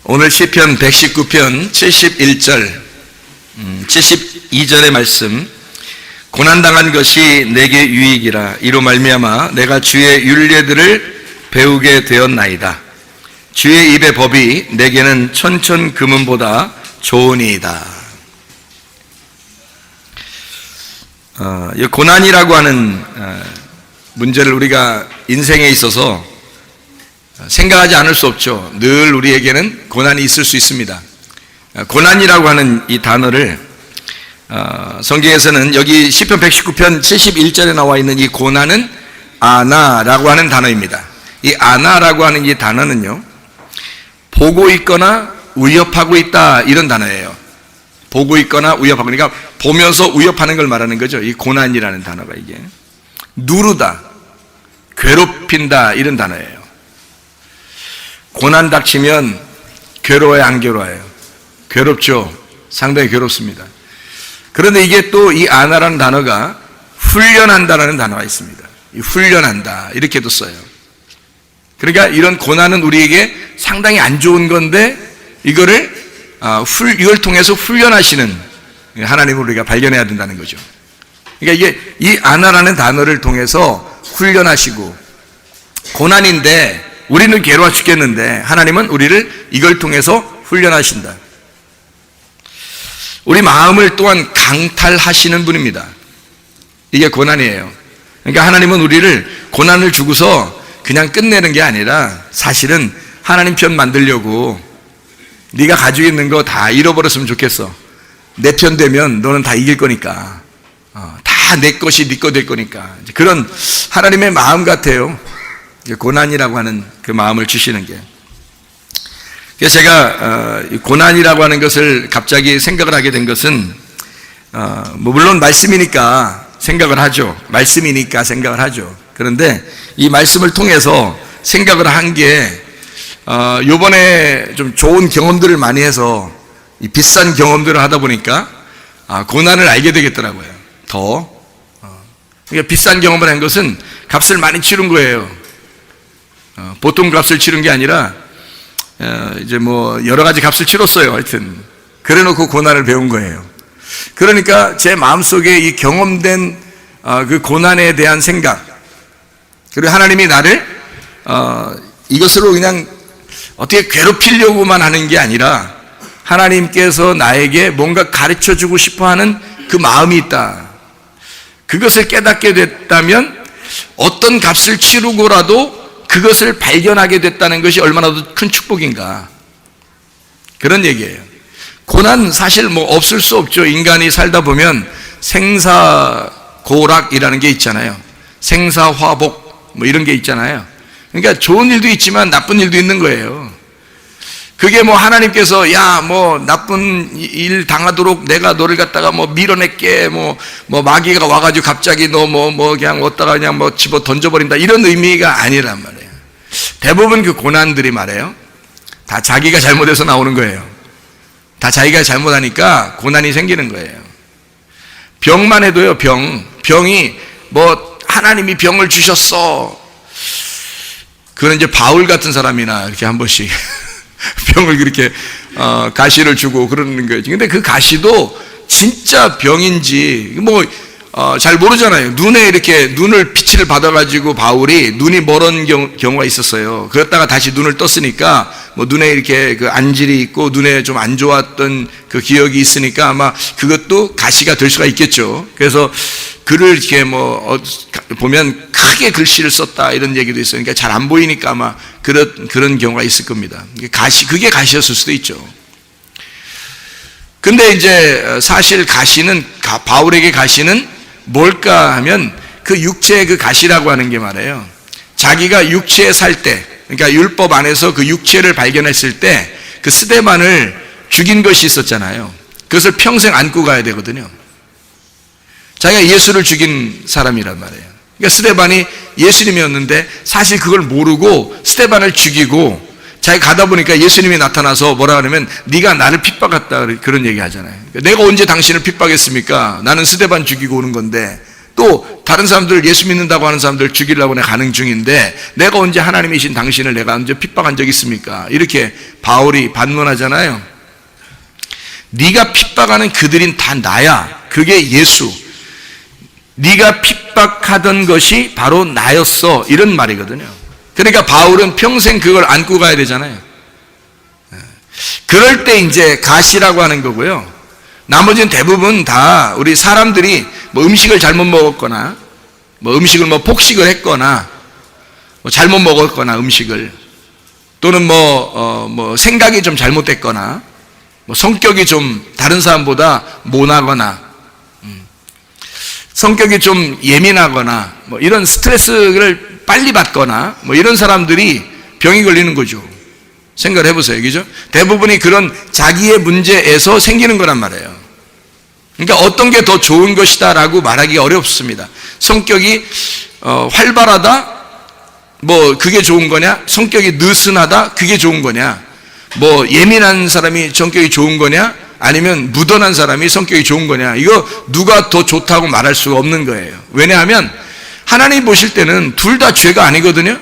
오늘 시편 119편 71절 72절의 말씀, 고난당한 것이 내게 유익이라. 이로 말미암아 내가 주의 율례들을 배우게 되었나이다. 주의 입의 법이 내게는 천천 금은보다 좋으니이다. 이 고난이라고 하는 문제를 우리가 인생에 있어서 생각하지 않을 수 없죠. 늘 우리에게는 고난이 있을 수 있습니다. 고난이라고 하는 이 단어를 성경에서는 여기 시편 119편 71절에 나와 있는 이 고난은 아나라고 하는 단어입니다. 이 아나라고 하는 이 단어는요, 보고 있거나 위협하고 있다, 이런 단어예요. 보고 있거나 위협하고, 그러니까 보면서 위협하는 걸 말하는 거죠. 이 고난이라는 단어가 이게 누르다, 괴롭힌다, 이런 단어예요. 고난 닥치면 괴로워요, 안 괴로워요? 괴롭죠. 상당히 괴롭습니다. 그런데 이게 또 이 아나라는 단어가 훈련한다라는 단어가 있습니다. 이 훈련한다, 이렇게도 써요. 그러니까 이런 고난은 우리에게 상당히 안 좋은 건데 이걸 통해서 훈련하시는 하나님을 우리가 발견해야 된다는 거죠. 그러니까 이게 이 아나라는 단어를 통해서 훈련하시고, 고난인데 우리는 괴로워 죽겠는데 하나님은 우리를 이걸 통해서 훈련하신다. 우리 마음을 또한 강탈하시는 분입니다. 이게 고난이에요. 그러니까 하나님은 우리를 고난을 주고서 그냥 끝내는 게 아니라 사실은 하나님 편 만들려고, 네가 가지고 있는 거 다 잃어버렸으면 좋겠어. 내 편 되면 너는 다 이길 거니까, 다 내 것이 네 거 될 거니까, 그런 하나님의 마음 같아요. 고난이라고 하는 그 마음을 주시는 게. 그래서 제가 고난이라고 하는 것을 갑자기 생각을 하게 된 것은, 물론 말씀이니까 생각을 하죠. 말씀이니까 생각을 하죠. 그런데 이 말씀을 통해서 생각을 한 게, 요번에 좀 좋은 경험들을 많이 해서 이 비싼 경험들을 하다 보니까 고난을 알게 되겠더라고요. 그러니까 비싼 경험을 한 것은 값을 많이 치른 거예요. 보통 값을 치른 게 아니라 이제 뭐 여러 가지 값을 치렀어요. 하여튼 그래 놓고 고난을 배운 거예요. 그러니까 제 마음속에 이 경험된 그 고난에 대한 생각, 그리고 하나님이 나를 이것으로 그냥 어떻게 괴롭히려고만 하는 게 아니라 하나님께서 나에게 뭔가 가르쳐주고 싶어하는 그 마음이 있다. 그것을 깨닫게 됐다면 어떤 값을 치르고라도 그것을 발견하게 됐다는 것이 얼마나 큰 축복인가, 그런 얘기예요. 고난 사실 뭐 없을 수 없죠. 인간이 살다 보면 생사고락이라는 게 있잖아요. 생사화복 뭐 이런 게 있잖아요. 그러니까 좋은 일도 있지만 나쁜 일도 있는 거예요. 그게 뭐 하나님께서 야 뭐 나쁜 일 당하도록 내가 너를 갖다가 뭐 밀어낼게, 뭐 마귀가 와가지고 갑자기 너 그냥 어디다가 그냥 뭐 집어 던져버린다, 이런 의미가 아니란 말이에요. 대부분 그 고난들이 말이에요, 다 자기가 잘못해서 나오는 거예요. 다 자기가 잘못하니까 고난이 생기는 거예요. 병만 해도요, 병이 뭐 하나님이 병을 주셨어, 그건 이제 바울 같은 사람이나 이렇게 한 번씩 병을 그렇게 가시를 주고 그러는 거예요. 근데 그 가시도 진짜 병인지 잘 모르잖아요. 눈에 이렇게 눈을 빛을 받아가지고 바울이 눈이 멀은 경우가 있었어요. 그랬다가 다시 눈을 떴으니까 뭐 눈에 이렇게 그 안질이 있고 눈에 좀 안 좋았던 그 기억이 있으니까 아마 그것도 가시가 될 수가 있겠죠. 그래서 글을 이렇게 보면 크게 글씨를 썼다, 이런 얘기도 있어요. 그러니까 잘 안 보이니까 아마 그런 경우가 있을 겁니다. 그게 가시였을 수도 있죠. 근데 이제 사실 바울에게 가시는 뭘까 하면 그 육체의 그 가시라고 하는 게 말이에요, 자기가 육체에 살 때, 그러니까 율법 안에서 그 육체를 발견했을 때 그 스데반을 죽인 것이 있었잖아요. 그것을 평생 안고 가야 되거든요. 자기가 예수를 죽인 사람이란 말이에요. 그러니까 스데반이 예수님이었는데 사실 그걸 모르고 스데반을 죽이고, 자기 가다 보니까 예수님이 나타나서 뭐라 그러면 네가 나를 핍박했다, 그런 얘기 하잖아요. 그러니까 내가 언제 당신을 핍박했습니까? 나는 스데반 죽이고 오는 건데 또 다른 사람들 예수 믿는다고 하는 사람들 죽이려고 내가 가는 중인데 내가 언제 하나님이신 당신을 내가 언제 핍박한 적 있습니까? 이렇게 바울이 반문하잖아요. 네가 핍박하는 그들인 다 나야. 그게 예수. 네가 핍박하던 것이 바로 나였어. 이런 말이거든요. 그러니까 바울은 평생 그걸 안고 가야 되잖아요. 그럴 때 이제 가시라고 하는 거고요. 나머지는 대부분 다 우리 사람들이 뭐 음식을 잘못 먹었거나 뭐 음식을 뭐 폭식을 했거나 뭐 잘못 먹었거나 음식을 또는 뭐 생각이 좀 잘못됐거나 뭐 성격이 좀 다른 사람보다 모나거나 성격이 좀 예민하거나 뭐 이런 스트레스를 빨리 받거나 뭐 이런 사람들이 병이 걸리는 거죠. 생각을 해보세요. 그죠? 대부분이 그런 자기의 문제에서 생기는 거란 말이에요. 그러니까 어떤 게 더 좋은 것이다 라고 말하기 어렵습니다. 성격이 활발하다? 뭐 그게 좋은 거냐? 성격이 느슨하다? 그게 좋은 거냐? 뭐 예민한 사람이 성격이 좋은 거냐? 아니면 무던한 사람이 성격이 좋은 거냐? 이거 누가 더 좋다고 말할 수가 없는 거예요. 왜냐하면 하나님 보실 때는 둘 다 죄가 아니거든요.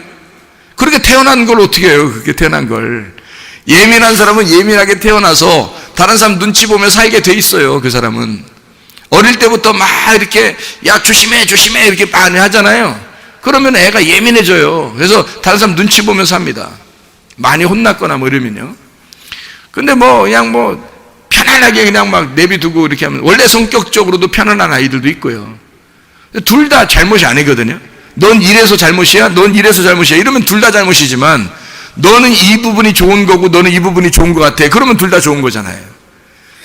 그렇게 태어난 걸 어떻게 해요? 그렇게 태어난 걸. 예민한 사람은 예민하게 태어나서 다른 사람 눈치 보며 살게 돼 있어요. 그 사람은 어릴 때부터 막 이렇게 야 조심해 조심해 이렇게 많이 하잖아요. 그러면 애가 예민해져요. 그래서 다른 사람 눈치 보며 삽니다. 많이 혼났거나 뭐 이러면요. 근데 뭐 그냥 뭐 편안하게 그냥 막 내비두고 이렇게 하면 원래 성격적으로도 편안한 아이들도 있고요. 둘 다 잘못이 아니거든요. 넌 이래서 잘못이야, 넌 이래서 잘못이야 이러면 둘 다 잘못이지만 너는 이 부분이 좋은 거고 너는 이 부분이 좋은 것 같아. 그러면 둘 다 좋은 거잖아요.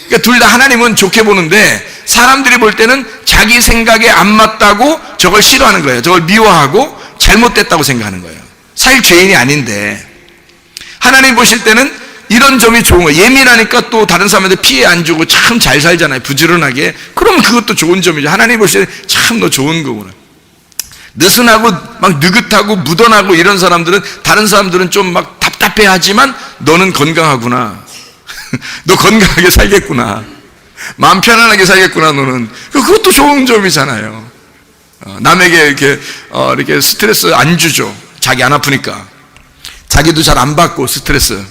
그러니까 둘 다 하나님은 좋게 보는데 사람들이 볼 때는 자기 생각에 안 맞다고 저걸 싫어하는 거예요. 저걸 미워하고 잘못됐다고 생각하는 거예요. 사실 죄인이 아닌데 하나님 보실 때는 이런 점이 좋은 거예요. 예민하니까 또 다른 사람한테 피해 안 주고 참 잘 살잖아요. 부지런하게. 그러면 그것도 좋은 점이죠. 하나님 보실 때 참 너 좋은 거구나. 느슨하고 막 느긋하고 무던하고 이런 사람들은 다른 사람들은 좀 막 답답해하지만 너는 건강하구나. 너 건강하게 살겠구나. 마음 편안하게 살겠구나. 너는 그것도 좋은 점이잖아요. 남에게 이렇게 스트레스 안 주죠. 자기 안 아프니까. 자기도 잘 안 받고 스트레스.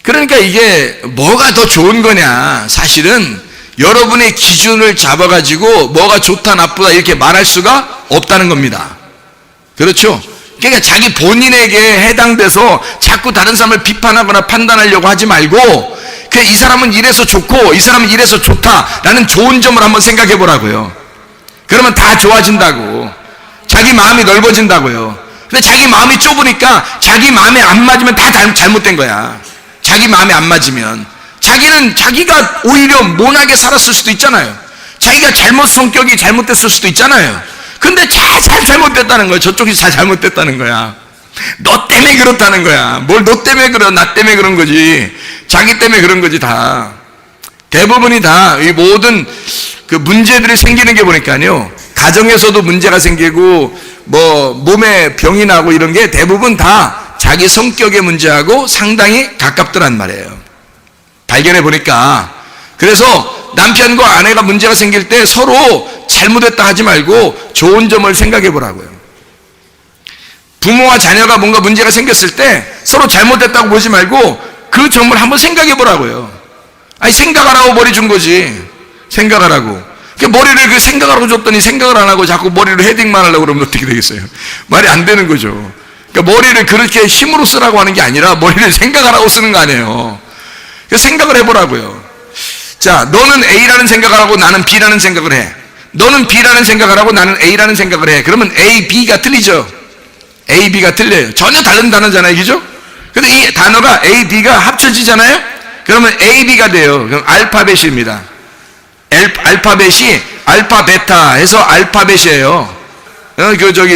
그러니까 이게 뭐가 더 좋은 거냐? 사실은 여러분의 기준을 잡아가지고 뭐가 좋다 나쁘다 이렇게 말할 수가 없다는 겁니다. 그렇죠? 그러니까 자기 본인에게 해당돼서 자꾸 다른 사람을 비판하거나 판단하려고 하지 말고 이 사람은 이래서 좋고 이 사람은 이래서 좋다라는 좋은 점을 한번 생각해 보라고요. 그러면 다 좋아진다고. 자기 마음이 넓어진다고요. 근데 자기 마음이 좁으니까 자기 마음에 안 맞으면 다 잘못된 거야. 자기 마음에 안 맞으면 자기는 자기가 오히려 모나게 살았을 수도 있잖아요. 자기가 성격이 잘못됐을 수도 있잖아요. 근데 잘 잘못됐다는 거야. 저쪽이 잘 잘못됐다는 거야. 너 때문에 그렇다는 거야. 뭘 너 때문에 그래? 나 때문에 그런 거지. 자기 때문에 그런 거지 다. 대부분이 다 이 모든 그 문제들이 생기는 게 보니까요. 가정에서도 문제가 생기고 뭐 몸에 병이 나고 이런 게 대부분 다 자기 성격의 문제하고 상당히 가깝더란 말이에요. 발견해 보니까. 그래서 남편과 아내가 문제가 생길 때 서로 잘못했다 하지 말고 좋은 점을 생각해 보라고요. 부모와 자녀가 뭔가 문제가 생겼을 때 서로 잘못했다고 보지 말고 그 점을 한번 생각해 보라고요. 아니 생각하라고 머리 준 거지. 생각하라고. 머리를 그 생각하라고 줬더니 생각을 안 하고 자꾸 머리로 헤딩만 하려고 그러면 어떻게 되겠어요? 말이 안 되는 거죠. 그러니까 머리를 그렇게 힘으로 쓰라고 하는 게 아니라 머리를 생각하라고 쓰는 거 아니에요. 그래서 생각을 해보라고요. 자, 너는 A라는 생각을 하고 나는 B라는 생각을 해. 너는 B라는 생각을 하고 나는 A라는 생각을 해. 그러면 A, B가 틀리죠. A, B가 틀려요. 전혀 다른 단어잖아요. 그죠? 근데 이 단어가 A, B가 합쳐지잖아요. 그러면 A, B가 돼요. 그럼 알파벳입니다. 알파벳이 알파, 베타 해서 알파벳이에요.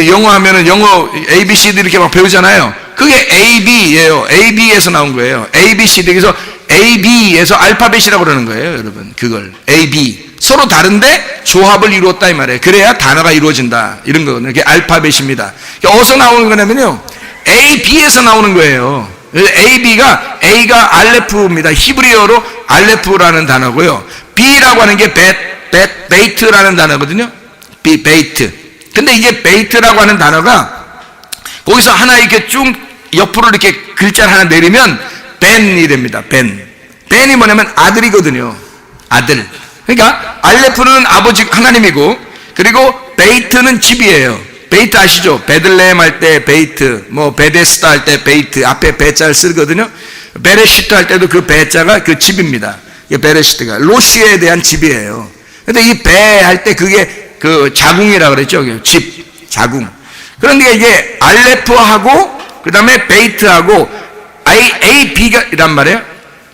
영어 하면은 영어 A, B, C, D 이렇게 막 배우잖아요. 그게 A, B예요. A, B에서 나온 거예요. A, B, C, D. 그래서 A, B에서 알파벳이라고 그러는 거예요, 여러분. 그걸. A, B. 서로 다른데 조합을 이루었다 이 말이에요. 그래야 단어가 이루어진다. 이런 거거든요. 이게 알파벳입니다. 어디서 나오는 거냐면요. A, B에서 나오는 거예요. A, B가 A가 알레프입니다. 히브리어로 알레프라는 단어고요. B라고 하는 게 베이트라는 단어거든요. 베이트. 근데 이게 베이트라고 하는 단어가 거기서 하나 이렇게 쭉 옆으로 이렇게 글자를 하나 내리면 벤이 됩니다. 벤이 뭐냐면 아들이거든요. 아들. 그러니까 알레프는 아버지 하나님이고, 그리고 베이트는 집이에요. 베이트 아시죠? 베들레헴 할 때 베이트, 뭐 베데스다 할 때 베이트, 앞에 베자를 쓰거든요. 베레시트 할 때도 그 베자가 그 집입니다. 이 베레시트가 로시에 대한 집이에요. 근데 이 베 할 때 그게 그 자궁이라 그랬죠. 집, 자궁. 그런데 이게 알레프하고 그 다음에 베이트하고 A, B가 이란 말이에요.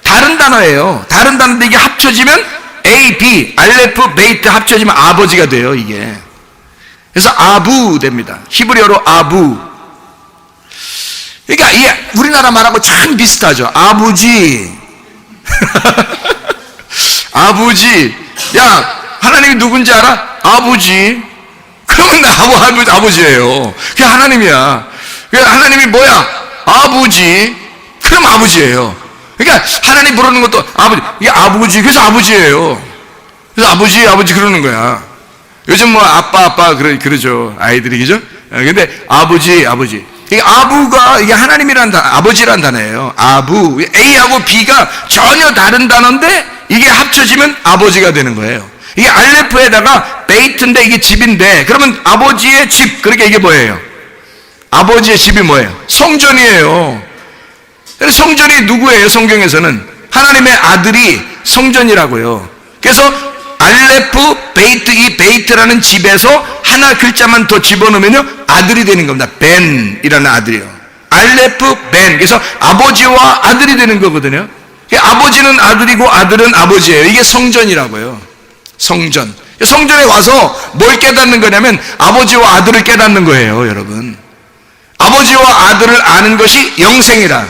다른 단어예요. 다른 단어인데 이게 합쳐지면 A, B, 알레프, 베이트 합쳐지면 아버지가 돼요, 이게. 그래서 아부 됩니다. 히브리어로 아부. 그러니까 이게 우리나라 말하고 참 비슷하죠. 아버지. 아버지. 야, 하나님이 누군지 알아? 아버지. 그러면 나 아버지예요. 그게 하나님이야. 하나님이 뭐야? 아버지. 그럼 아버지예요. 그러니까 하나님 부르는 것도 아버지. 이게 아버지. 그래서 아버지예요. 그래서 아버지 그러는 거야. 요즘 뭐 아빠 그러죠. 아이들이, 그죠? 근데 아버지. 이게 아부가 이게 하나님이란 아버지란 단어예요. 아부. A하고 B가 전혀 다른 단어인데 이게 합쳐지면 아버지가 되는 거예요. 이게 알레프에다가 베이트인데 이게 집인데, 그러면 아버지의 집. 그러니까 이게 뭐예요? 아버지의 집이 뭐예요? 성전이에요. 성전이 누구예요? 성경에서는 하나님의 아들이 성전이라고요. 그래서 알레프, 베이트, 이 베이트라는 집에서 하나 글자만 더 집어넣으면요 아들이 되는 겁니다. 벤이라는 아들이요. 알레프, 벤. 그래서 아버지와 아들이 되는 거거든요. 아버지는 아들이고 아들은 아버지예요. 이게 성전이라고요. 성전. 성전에 와서 뭘 깨닫는 거냐면 아버지와 아들을 깨닫는 거예요, 여러분. 아버지와 아들을 아는 것이 영생이라.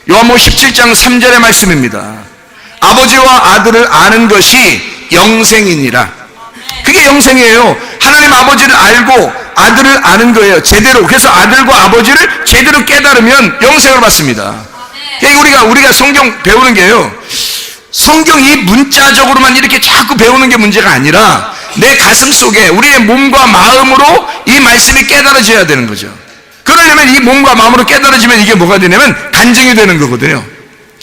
요한복음 17장 3절의 말씀입니다. 아버지와 아들을 아는 것이 영생이니라. 그게 영생이에요. 하나님 아버지를 알고 아들을 아는 거예요, 제대로. 그래서 아들과 아버지를 제대로 깨달으면 영생을 받습니다. 그러니까 우리가 성경 배우는 게요, 성경이 문자적으로만 이렇게 자꾸 배우는 게 문제가 아니라 내 가슴 속에 우리의 몸과 마음으로 이 말씀이 깨달아져야 되는 거죠. 그러려면 이 몸과 마음으로 깨달아지면 이게 뭐가 되냐면 간증이 되는 거거든요.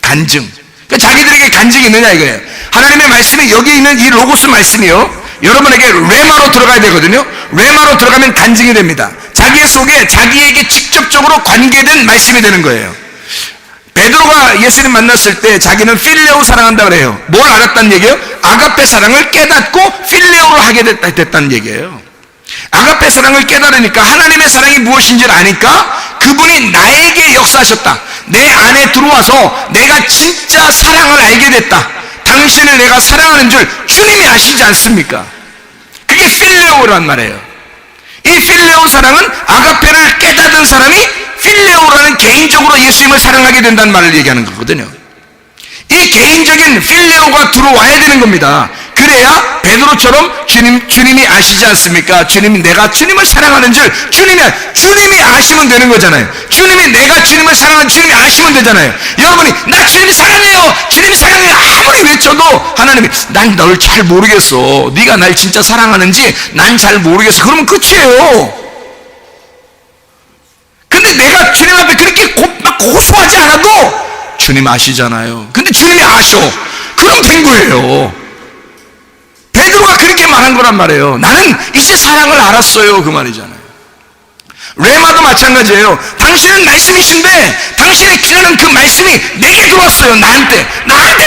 간증. 그러니까 자기들에게 간증이 있느냐 이거예요. 하나님의 말씀이 여기 있는 이 로고스 말씀이요, 여러분에게 레마로 들어가야 되거든요. 레마로 들어가면 간증이 됩니다. 자기 속에 자기에게 직접적으로 관계된 말씀이 되는 거예요. 베드로가 예수님 만났을 때 자기는 필레오 사랑한다 그래요. 뭘 알았다는 얘기예요? 아가페 사랑을 깨닫고 필레오를 하게 됐다는 얘기예요. 아가페 사랑을 깨달으니까 하나님의 사랑이 무엇인지를 아니까 그분이 나에게 역사하셨다. 내 안에 들어와서 내가 진짜 사랑을 알게 됐다. 당신을 내가 사랑하는 줄 주님이 아시지 않습니까? 그게 필레오란 말이에요. 이 필레오 사랑은 아가페를 깨닫은 사람이 필레오라는 개인적으로 예수님을 사랑하게 된다는 말을 얘기하는 거거든요. 이 개인적인 필레오가 들어와야 되는 겁니다. 그래야 베드로처럼 주님이 아시지 않습니까? 주님이 내가 주님을 사랑하는 줄 주님이 아시면 되는 거잖아요. 주님이 내가 주님을 사랑하는 주님이 아시면 되잖아요. 여러분이 나 주님이 사랑해요, 주님이 사랑해요 아무리 외쳐도 하나님이 난 널 잘 모르겠어, 네가 날 진짜 사랑하는지 난 잘 모르겠어, 그러면 끝이에요. 근데 내가 주님 앞에 그렇게 막 고소하지 않아도 주님 아시잖아요. 근데 주님이 아셔. 그럼 된 거예요. 베드로가 그렇게 말한 거란 말이에요. 나는 이제 사랑을 알았어요, 그 말이잖아요. 레마도 마찬가지예요. 당신은 말씀이신데 당신의 기도는 그 말씀이 내게 들어왔어요. 나한테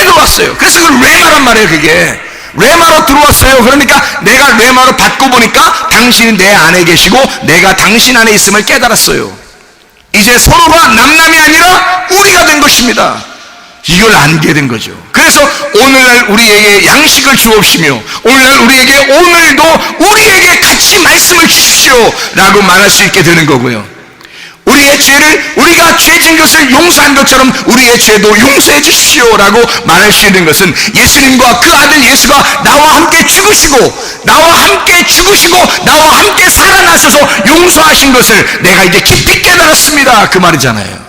들어왔어요. 그래서 그 레마란 말이에요. 그게 레마로 들어왔어요. 그러니까 내가 레마로 받고 보니까 당신이 내 안에 계시고 내가 당신 안에 있음을 깨달았어요. 이제 서로가 남남이 아니라 우리가 된 것입니다. 이걸 알게 된 거죠. 그래서 오늘날 우리에게 양식을 주옵시며 오늘날 우리에게 오늘도 우리에게 같이 말씀을 주십시오 라고 말할 수 있게 되는 거고요. 우리의 죄를 우리가 죄진 것을 용서한 것처럼 우리의 죄도 용서해 주십시오 라고 말할 수 있는 것은 예수님과 그 아들 예수가 나와 함께 죽으시고 나와 함께 살아나셔서 용서하신 것을 내가 이제 깊이 깨달았습니다, 그 말이잖아요.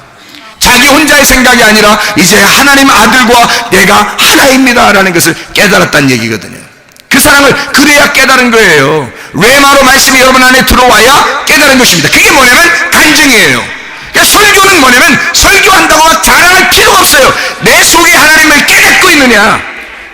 자기 혼자의 생각이 아니라 이제 하나님 아들과 내가 하나입니다 라는 것을 깨달았다는 얘기거든요. 그 사랑을 그래야 깨달은 거예요. 레마로 말씀이 여러분 안에 들어와야 깨달은 것입니다. 그게 뭐냐면 간증이에요. 그러니까 설교는 뭐냐면 설교한다고 막 자랑할 필요가 없어요. 내 속에 하나님을 깨닫고 있느냐,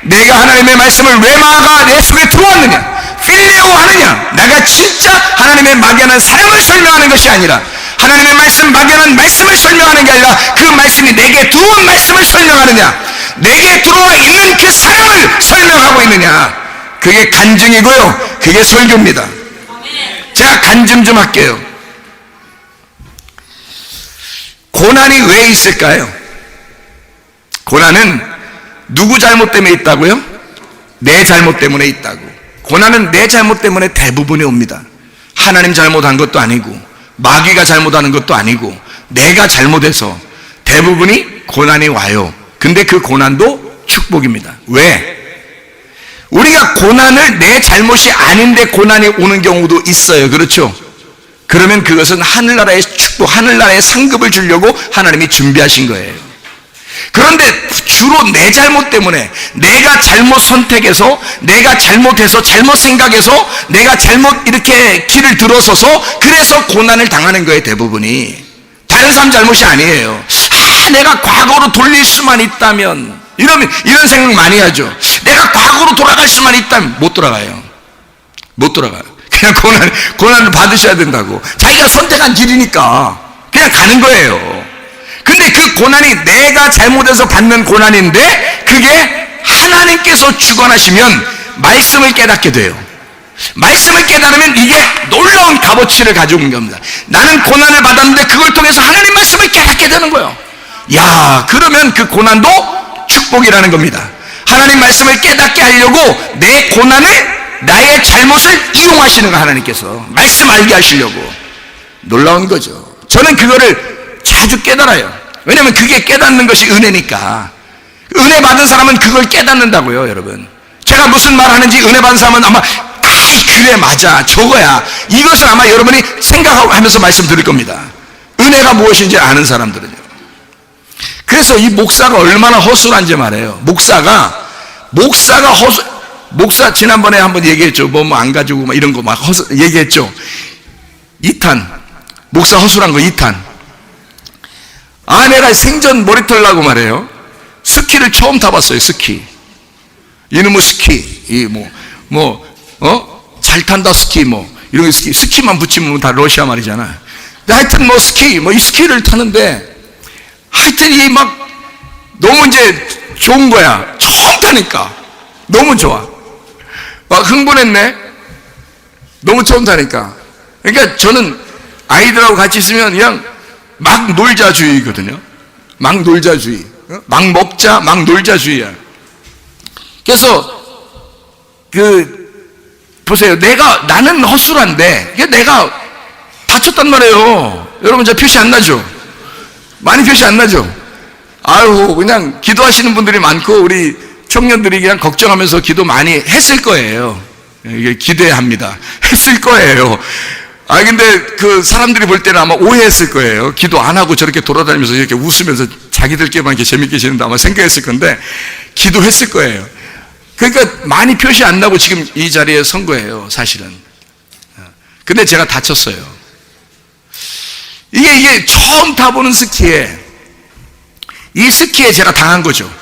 내가 하나님의 말씀을 레마가 내 속에 들어왔느냐, 필레오 하느냐, 내가 진짜 하나님의 막연한 사랑을 설명하는 것이 아니라 하나님의 말씀, 막연한 말씀을 설명하는 게 아니라 그 말씀이 내게 들어온 말씀을 설명하느냐, 내게 들어와 있는 그 사랑을 설명하고 있느냐, 그게 간증이고요, 그게 설교입니다. 제가 간증 좀 할게요. 고난이 왜 있을까요? 고난은 누구 잘못 때문에 있다고요? 내 잘못 때문에 있다고. 고난은 내 잘못 때문에 대부분이 옵니다. 하나님 잘못한 것도 아니고 마귀가 잘못하는 것도 아니고 내가 잘못해서 대부분이 고난이 와요. 근데 그 고난도 축복입니다. 왜? 우리가 고난을 내 잘못이 아닌데 고난이 오는 경우도 있어요. 그렇죠? 그러면 그것은 하늘나라의 축복, 하늘나라의 상급을 주려고 하나님이 준비하신 거예요. 그런데 주로 내 잘못 때문에, 내가 잘못 선택해서, 내가 잘못해서, 잘못 생각해서, 내가 잘못 이렇게 길을 들어서서 그래서 고난을 당하는 거예요. 대부분이 다른 사람 잘못이 아니에요. 내가 과거로 돌릴 수만 있다면, 이런 생각 많이 하죠. 내가 과거로 돌아갈 수만 있다면 못 돌아가요. 못 돌아가요. 그냥 고난을 받으셔야 된다고. 자기가 선택한 길이니까 그냥 가는 거예요. 근데 그 고난이 내가 잘못해서 받는 고난인데 그게 하나님께서 주관하시면 말씀을 깨닫게 돼요. 말씀을 깨달으면 이게 놀라운 값어치를 가져온 겁니다. 나는 고난을 받았는데 그걸 통해서 하나님 말씀을 깨닫게 되는 거예요. 야, 그러면 그 고난도 축복이라는 겁니다. 하나님 말씀을 깨닫게 하려고 내 고난을, 나의 잘못을 이용하시는 거, 하나님께서 말씀 알게 하시려고. 놀라운 거죠. 저는 그거를 자주 깨달아요. 왜냐하면 그게 깨닫는 것이 은혜니까. 은혜 받은 사람은 그걸 깨닫는다고요. 여러분, 제가 무슨 말 하는지 은혜 받은 사람은 아마 그래 맞아 저거야, 이것을 아마 여러분이 생각하고 하면서 말씀 드릴 겁니다. 은혜가 무엇인지 아는 사람들은요. 그래서 이 목사가 얼마나 허술한지 말해요. 목사 지난번에 한번 얘기했죠. 뭐 안 가지고 막 이런 거 막 얘기했죠. 2탄 목사 허술한 거 2탄. 내가 생전 머리 털라고 말해요. 스키를 처음 타봤어요. 스키. 이놈의 스키, 잘 탄다 스키, 이런 스키만 붙이면 다 러시아 말이잖아. 하여튼 이 스키를 타는데 하여튼 너무 이제 좋은 거야. 처음 타니까 너무 좋아. 막 흥분했네. 너무 처음 타니까. 그러니까 저는 아이들하고 같이 있으면 그냥 막 놀자주의거든요. 막 놀자주의. 막 먹자, 막 놀자주의야. 그래서 보세요. 나는 허술한데 내가 다쳤단 말이에요. 여러분, 저 표시 안 나죠? 많이 표시 안 나죠? 그냥 기도하시는 분들이 많고 우리 청년들이 그냥 걱정하면서 기도 많이 했을 거예요. 이게 기대합니다. 했을 거예요. 근데 그 사람들이 볼 때는 아마 오해했을 거예요. 기도 안 하고 저렇게 돌아다니면서 이렇게 웃으면서 자기들끼리만 이렇게 재밌게 지는다 아마 생각했을 건데 기도했을 거예요. 그러니까 많이 표시 안 나고 지금 이 자리에 선 거예요, 사실은. 근데 제가 다쳤어요. 이게 처음 타보는 스키에, 이 스키에 제가 당한 거죠.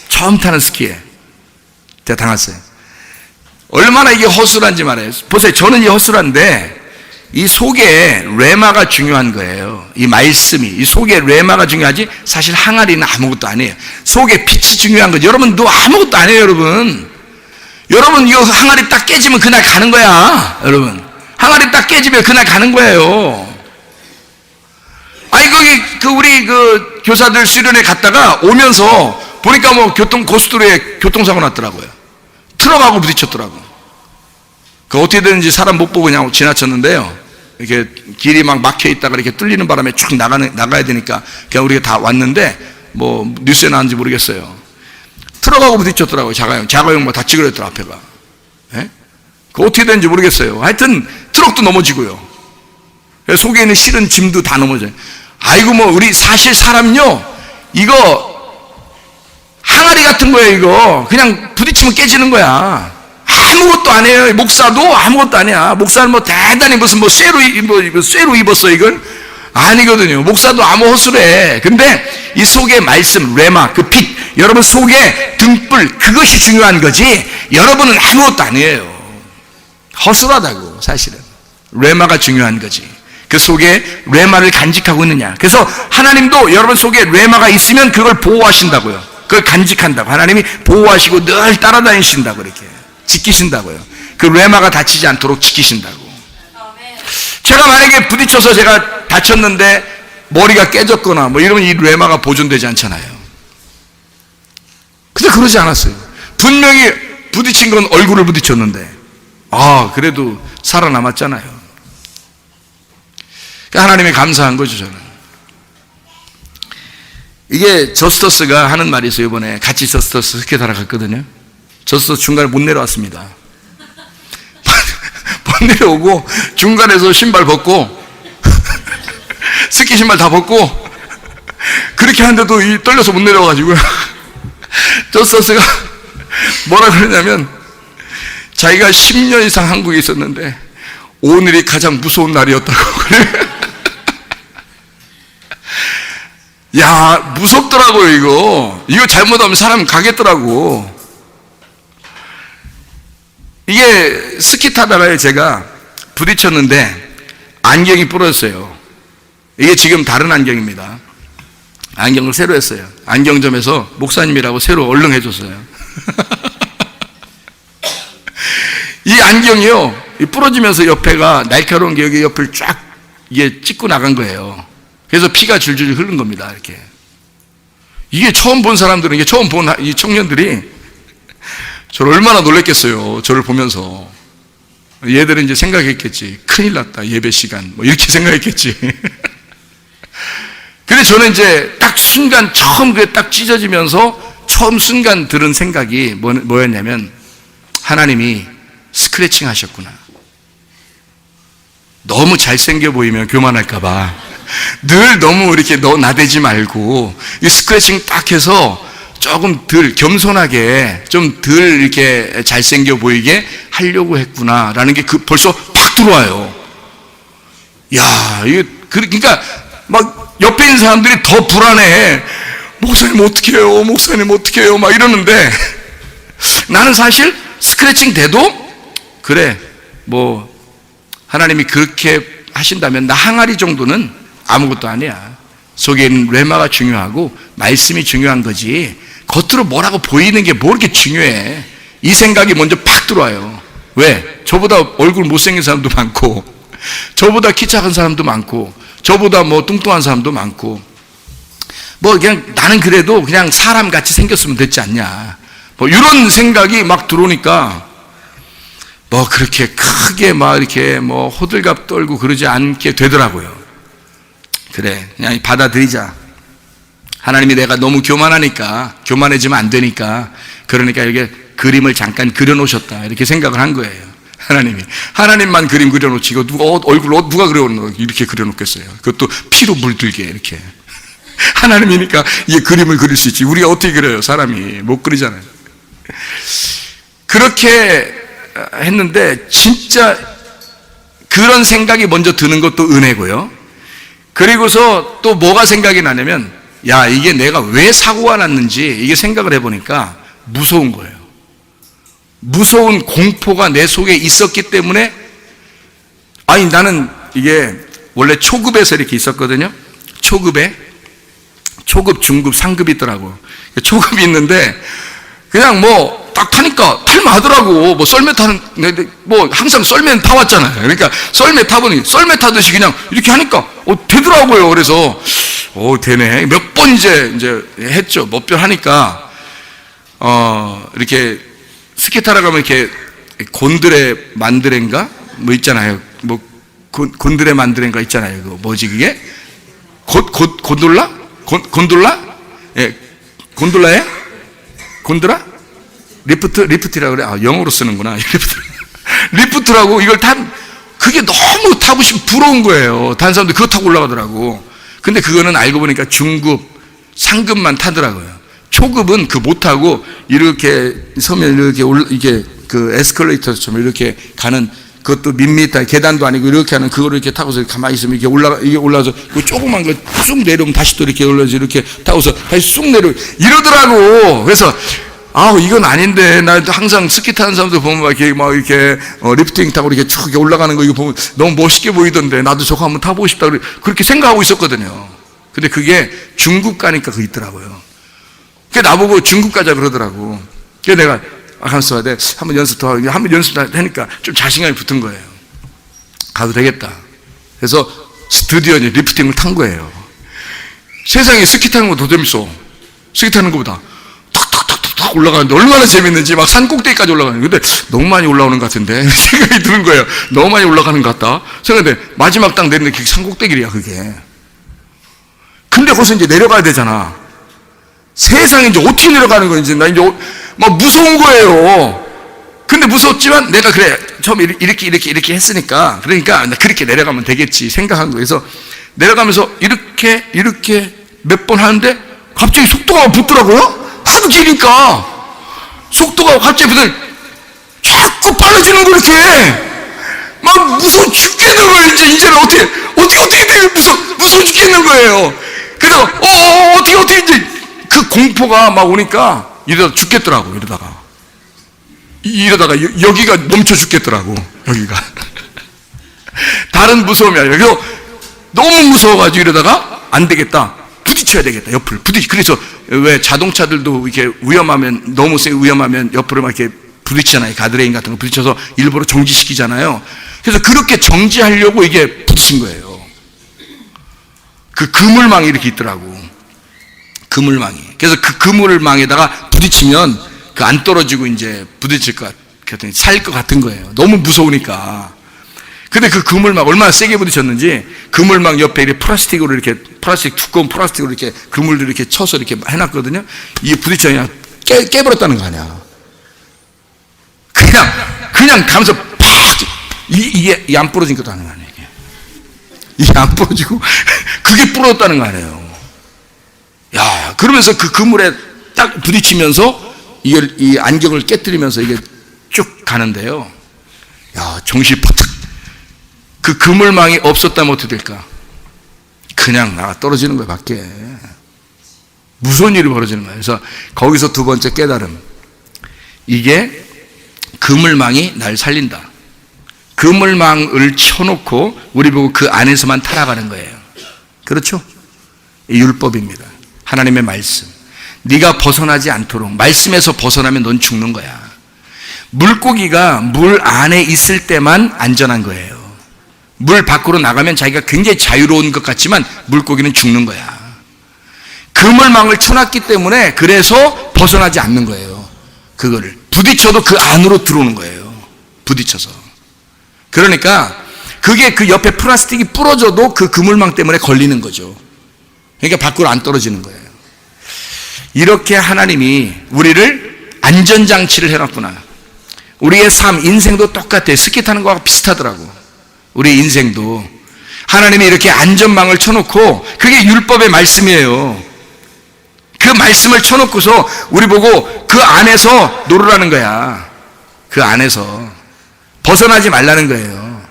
처음 타는 스키에 제가 당했어요. 얼마나 이게 허술한지 말해요. 보세요. 저는 이 허술한데 이 속에 레마가 중요한 거예요. 이 말씀이, 이 속에 레마가 중요하지 사실 항아리는 아무것도 아니에요. 속에 빛이 중요한 거죠. 여러분, 너 아무것도 아니에요. 여러분 이거 항아리 딱 깨지면 그날 가는 거야. 여러분, 항아리 딱 깨지면 그날 가는 거예요. 우리 교사들 수련회 갔다가 오면서 보니까 고속도로에 교통사고 났더라고요. 트럭하고 부딪혔더라고. 어떻게 되는지 사람 못 보고 그냥 지나쳤는데요. 이렇게 길이 막 막혀 있다가 이렇게 뚫리는 바람에 쭉 나가야 되니까 그냥 우리가 다 왔는데 뉴스에 나왔는지 모르겠어요. 트럭하고 부딪혔더라고요. 자가용 다 찌그러졌더라, 앞에가. 예? 어떻게 되는지 모르겠어요. 하여튼 트럭도 넘어지고요. 속에 있는 실은 짐도 다 넘어져요. 우리 사실 사람요, 이거 항아리 같은 거예요. 이거 그냥 부딪히면 깨지는 거야. 아무것도 아니에요. 목사도 아무것도 아니야. 목사는 뭐 대단히 무슨 뭐 쇠로 입었어 이건? 아니거든요. 목사도 아무 헛소리해. 근데 이 속에 말씀, 레마, 그 빛, 여러분 속에 등불, 그것이 중요한 거지 여러분은 아무것도 아니에요. 허술하다고. 사실은 레마가 중요한 거지. 그 속에 레마를 간직하고 있느냐. 그래서 하나님도 여러분 속에 레마가 있으면 그걸 보호하신다고요. 그걸 간직한다고. 하나님이 보호하시고 늘 따라다니신다고. 이렇게 지키신다고요. 그 레마가 다치지 않도록 지키신다고. 제가 만약에 부딪혀서 제가 다쳤는데 머리가 깨졌거나 뭐 이러면 이 레마가 보존되지 않잖아요. 근데 그러지 않았어요. 분명히 부딪힌 건 얼굴을 부딪혔는데 그래도 살아남았잖아요. 그러니까 하나님이 감사한 거죠. 저는 이게 저스터스가 하는 말이 있어요. 이번에 같이 저스터스 스케타라 갔거든요. 저스터스 중간에 못 내려왔습니다. 못 내려오고 중간에서 신발 벗고 스키 신발 다 벗고 그렇게 하는데도 떨려서 못 내려와가지고요. 저스터스가 뭐라 그러냐면 자기가 10년 이상 한국에 있었는데 오늘이 가장 무서운 날이었다고 그래. 야, 무섭더라고요. 이거 잘못하면 사람 가겠더라고. 이게 스키 타다가 제가 부딪혔는데 안경이 부러졌어요. 이게 지금 다른 안경입니다. 안경을 새로 했어요. 안경점에서 목사님이라고 새로 얼른 해줬어요. 이 안경이요, 부러지면서 옆에가 날카로운 게 여기 옆을 쫙 이게 찍고 나간 거예요. 그래서 피가 줄줄 흐른 겁니다. 이렇게. 이게 처음 본 사람들은, 이게 처음 본 이 청년들이 저를 얼마나 놀랬겠어요. 저를 보면서. 얘들은 이제 생각했겠지. 큰일 났다. 예배 시간. 뭐 이렇게 생각했겠지. 근데 저는 이제 딱 순간 처음 그게 딱 찢어지면서 처음 순간 들은 생각이 뭐였냐면 하나님이 스크래칭 하셨구나. 너무 잘생겨 보이면 교만할까봐 늘 너무 이렇게 너 나대지 말고 이 스크래칭 딱 해서 조금 덜 겸손하게 좀 덜 이렇게 잘생겨 보이게 하려고 했구나라는 게 벌써 팍 들어와요. 야, 이게 그러니까 막 옆에 있는 사람들이 더 불안해. 목사님 어떻게 해요? 목사님 어떻게 해요? 막 이러는데 나는 사실 스크래칭 돼도 그래, 뭐 하나님이 그렇게 하신다면 나 항아리 정도는 아무것도 아니야. 속에 있는 레마가 중요하고 말씀이 중요한 거지 겉으로 뭐라고 보이는 게 뭐 이렇게 중요해. 이 생각이 먼저 팍 들어와요. 왜? 저보다 얼굴 못생긴 사람도 많고 저보다 키 작은 사람도 많고 저보다 뭐 뚱뚱한 사람도 많고 뭐 그냥 나는 그래도 그냥 사람같이 생겼으면 됐지 않냐, 뭐 이런 생각이 막 들어오니까 뭐 그렇게 크게 막 이렇게 뭐 호들갑 떨고 그러지 않게 되더라고요. 그래, 그냥 받아들이자. 하나님이 내가 너무 교만해지면 안 되니까 그러니까 이렇게 그림을 잠깐 그려놓으셨다 이렇게 생각을 한 거예요. 하나님만 그림 그려놓지 이거 얼굴 누가 그려놓고 이렇게 그려놓겠어요. 그것도 피로 물들게 이렇게. 하나님이니까 이 그림을 그릴 수 있지 우리가 어떻게 그려요? 사람이 못 그리잖아요. 그렇게 했는데 진짜 그런 생각이 먼저 드는 것도 은혜고요. 그리고서 또 뭐가 생각이 나냐면 야, 이게 내가 왜 사고가 났는지 이게 생각을 해보니까 무서운 거예요. 무서운 공포가 내 속에 있었기 때문에 아니 나는 이게 원래 초급에서 이렇게 있었거든요. 초급, 중급, 상급이 있더라고. 초급이 있는데 그냥 뭐 딱 타니까 탈만하더라고. 뭐 썰매 타는, 뭐 항상 썰매는 타왔잖아요. 그러니까 썰매 타보니 썰매 타듯이 그냥 이렇게 하니까 되더라고요. 그래서 되네. 몇 번 이제 했죠. 몇 번 하니까 이렇게 스키 타러 가면 이렇게 곤드레 만드레인가 뭐 있잖아요. 뭐 곤드레 만드레인가 있잖아요. 그거 뭐지 그게? 곤돌라? 곤돌라? 예, 곤돌라에? 곤드라? 리프트라고 그래. 영어로 쓰는구나. 리프트라고 이걸 그게 너무 타고 싶고 부러운 거예요. 다른 사람들 그거 타고 올라가더라고. 근데 그거는 알고 보니까 중급, 상급만 타더라고요. 초급은 그 못 타고 이렇게 서면 이렇게 그 에스컬레이터처럼 이렇게 가는, 그것도 밋밋한 계단도 아니고 이렇게 하는 그거를 이렇게 타고서 가만히 있으면 이게 올라가서 그 조그만 거 쑥 내려오면 다시 또 이렇게 올라서 이렇게 타고서 다시 쑥 내려 이러더라고. 그래서 이건 아닌데, 나 항상 스키 타는 사람들 보면 막 이렇게 리프팅 타고 이렇게 쭉 올라가는 거 이거 보면 너무 멋있게 보이던데 나도 저거 한번 타보고 싶다 그렇게 생각하고 있었거든요. 근데 그게 중국 가니까 그 있더라고요. 그게 나보고 중국 가자 그러더라고. 그래서 내가 가만있어 봐야 돼. 한번 연습 더 하니까 좀 자신감이 붙은 거예요. 가도 되겠다. 그래서 드디어 이제 리프팅을 탄 거예요. 세상에 스키 타는 거 더 재밌어. 스키 타는 것보다 탁 올라가는데 얼마나 재밌는지, 막 산 꼭대기까지 올라가는. 근데 너무 많이 올라오는 것 같은데 생각이 드는 거예요. 너무 많이 올라가는 것 같다 생각했는데 마지막 딱 내리는데 그게 산 꼭대기야 그게. 근데 거기서 이제 내려가야 되잖아. 세상에 이제 어떻게 내려가는 건지 나 이제 막 무서운 거예요. 근데 무섭지만 내가 그래 처음에 이렇게 했으니까, 그러니까 그렇게 내려가면 되겠지 생각한 거예요. 그래서 내려가면서 이렇게 몇 번 하는데 갑자기 속도가 붙더라고요. 하도 기니까 속도가 갑자기 붙더니 자꾸 빨라지는 거 이렇게. 막 무서워 죽겠는 거예요. 이제는 어떻게 돼. 무서워 죽겠는 거예요. 그래서 어떻게 이제 그 공포가 막 오니까 이러다 죽겠더라고. 이러다가 여기가 멈춰 죽겠더라고. 여기가 다른 무서움이 아니라. 그래서 너무 무서워가지고 이러다가 안 되겠다, 부딪혀야 되겠다, 옆을 그래서 왜 자동차들도 이렇게 너무 세게 위험하면 옆으로 막 이렇게 부딪히잖아요. 가드레인 같은 거 부딪혀서 일부러 정지시키잖아요. 그래서 그렇게 정지하려고 이게 부딪힌 거예요. 그 그물망이 이렇게 있더라고. 그물망이. 그래서 그 그물망에다가 부딪히면 그 안 떨어지고 이제 부딪힐 것 같더니 살 것 같은 거예요. 너무 무서우니까. 근데 그 그물망 얼마나 세게 부딪혔는지, 그물망 옆에 이렇게 두꺼운 플라스틱으로 이렇게 그물들 이렇게 쳐서 이렇게 해놨거든요. 이게 부딪혀 그냥 깨버렸다는 거 아니야. 그냥 가면서 팍! 이게 안 부러진 것도 아닌 거 아니에요. 이게 안 부러지고 그게 부러졌다는 거 아니에요. 야, 그러면서 그 그물에 딱 부딪히면서 이 안경을 깨뜨리면서 이게 쭉 가는데요. 야, 정신이 퍼뜩. 그 그물망이 없었다면 어떻게 될까? 그냥 나가 떨어지는 거예요, 밖에. 무서운 일이 벌어지는 거예요. 그래서 거기서 두 번째 깨달음. 이게 그물망이 날 살린다. 그물망을 쳐놓고 우리 보고 그 안에서만 타락하는 거예요. 그렇죠? 이 율법입니다. 하나님의 말씀. 네가 벗어나지 않도록, 말씀에서 벗어나면 넌 죽는 거야. 물고기가 물 안에 있을 때만 안전한 거예요. 물 밖으로 나가면 자기가 굉장히 자유로운 것 같지만 물고기는 죽는 거야. 그물망을 쳐놨기 때문에 그래서 벗어나지 않는 거예요. 그거를 부딪혀도 그 안으로 들어오는 거예요. 부딪혀서. 그러니까 그게 그 옆에 플라스틱이 부러져도 그 그물망 때문에 걸리는 거죠. 그러니까 밖으로 안 떨어지는 거예요. 이렇게 하나님이 우리를 안전장치를 해놨구나. 우리의 삶, 인생도 똑같아요. 스키 타는 거하고 비슷하더라고. 우리 인생도 하나님이 이렇게 안전망을 쳐놓고, 그게 율법의 말씀이에요. 그 말씀을 쳐놓고서 우리 보고 그 안에서 놀으라는 거야. 그 안에서 벗어나지 말라는 거예요.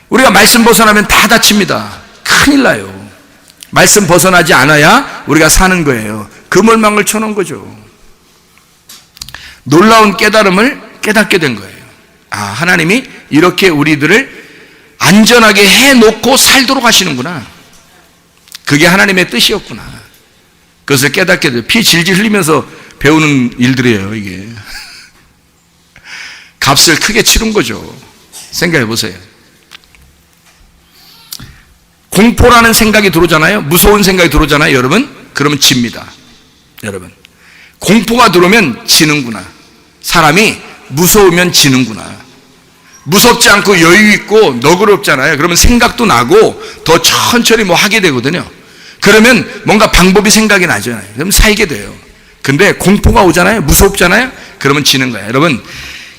우리가 말씀 벗어나면 다 다칩니다. 큰일 나요. 말씀 벗어나지 않아야 우리가 사는 거예요. 그물망을 쳐놓은 거죠. 놀라운 깨달음을 깨닫게 된 거예요. 하나님이 이렇게 우리들을 안전하게 해놓고 살도록 하시는구나. 그게 하나님의 뜻이었구나. 그것을 깨닫게 돼요. 피 질질 흘리면서 배우는 일들이에요, 이게. 값을 크게 치른 거죠. 생각해 보세요. 공포라는 생각이 들어오잖아요. 무서운 생각이 들어오잖아요, 여러분. 그러면 집니다. 여러분, 공포가 들어오면 지는구나. 사람이 무서우면 지는구나. 무섭지 않고 여유 있고 너그럽잖아요. 그러면 생각도 나고 더 천천히 뭐 하게 되거든요. 그러면 뭔가 방법이 생각이 나잖아요. 그럼 살게 돼요. 근데 공포가 오잖아요. 무섭잖아요. 그러면 지는 거예요. 여러분,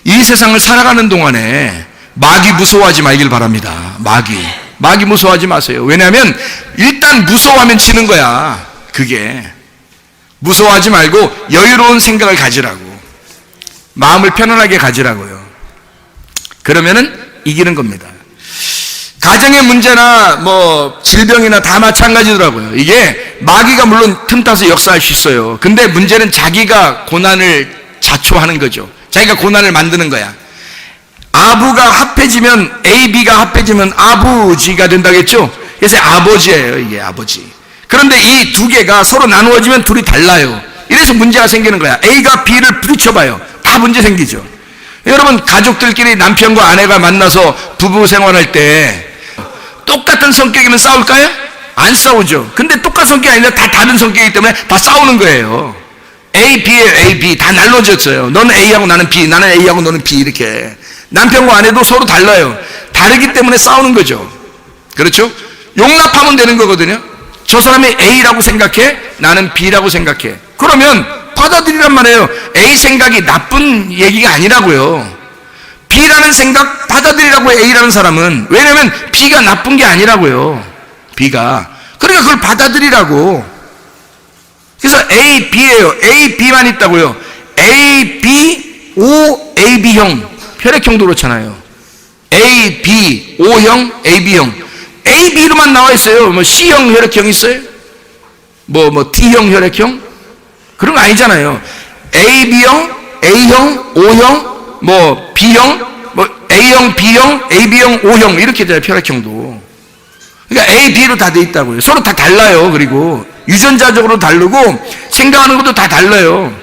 이 세상을 살아가는 동안에 마귀 무서워하지 말길 바랍니다. 마귀 무서워하지 마세요. 왜냐하면 일단 무서워하면 지는 거야. 그게 무서워하지 말고 여유로운 생각을 가지라고. 마음을 편안하게 가지라고요. 그러면은 이기는 겁니다. 가정의 문제나 뭐 질병이나 다 마찬가지더라고요. 이게 마귀가 물론 틈타서 역사할 수 있어요. 근데 문제는 자기가 고난을 자초하는 거죠. 자기가 고난을 만드는 거야. 아부가 합해지면 A, B가 합해지면 아부지가 된다겠죠. 그래서 아버지예요. 이게 아버지. 그런데 이 두 개가 서로 나누어지면 둘이 달라요. 이래서 문제가 생기는 거야. A가 B를 부딪혀봐요. 다 문제 생기죠. 여러분, 가족들끼리 남편과 아내가 만나서 부부 생활할 때 똑같은 성격이면 싸울까요? 안 싸우죠. 근데 똑같은 성격이 아니라 다 다른 성격이기 때문에 다 싸우는 거예요. A, B예요. A, B. 다 날로졌어요. 너는 A하고 나는 B, 나는 A하고 너는 B 이렇게. 남편과 아내도 서로 달라요. 다르기 때문에 싸우는 거죠. 그렇죠? 용납하면 되는 거거든요. 저 사람이 A라고 생각해, 나는 B라고 생각해. 그러면 받아들이란 말이에요. A 생각이 나쁜 얘기가 아니라고요. B라는 생각 받아들이라고 A라는 사람은. 왜냐면 B가 나쁜 게 아니라고요. B가. 그러니까 그걸 받아들이라고. 그래서 A, B예요. A, B만 있다고요. A, B, O, A, B형. 혈액형도 그렇잖아요. A, B, O형, A, B형. A, B로만 나와 있어요. 뭐 C형 혈액형 있어요? 뭐 T형 혈액형? 그런 거 아니잖아요. A, B형, A형, O형, 뭐 B형, 뭐 A형, B형, AB형, O형 이렇게 돼요. 혈액형도. 그러니까 A, B로 다 돼 있다고요. 서로 다 달라요. 그리고 유전자적으로 다르고 생각하는 것도 다 달라요.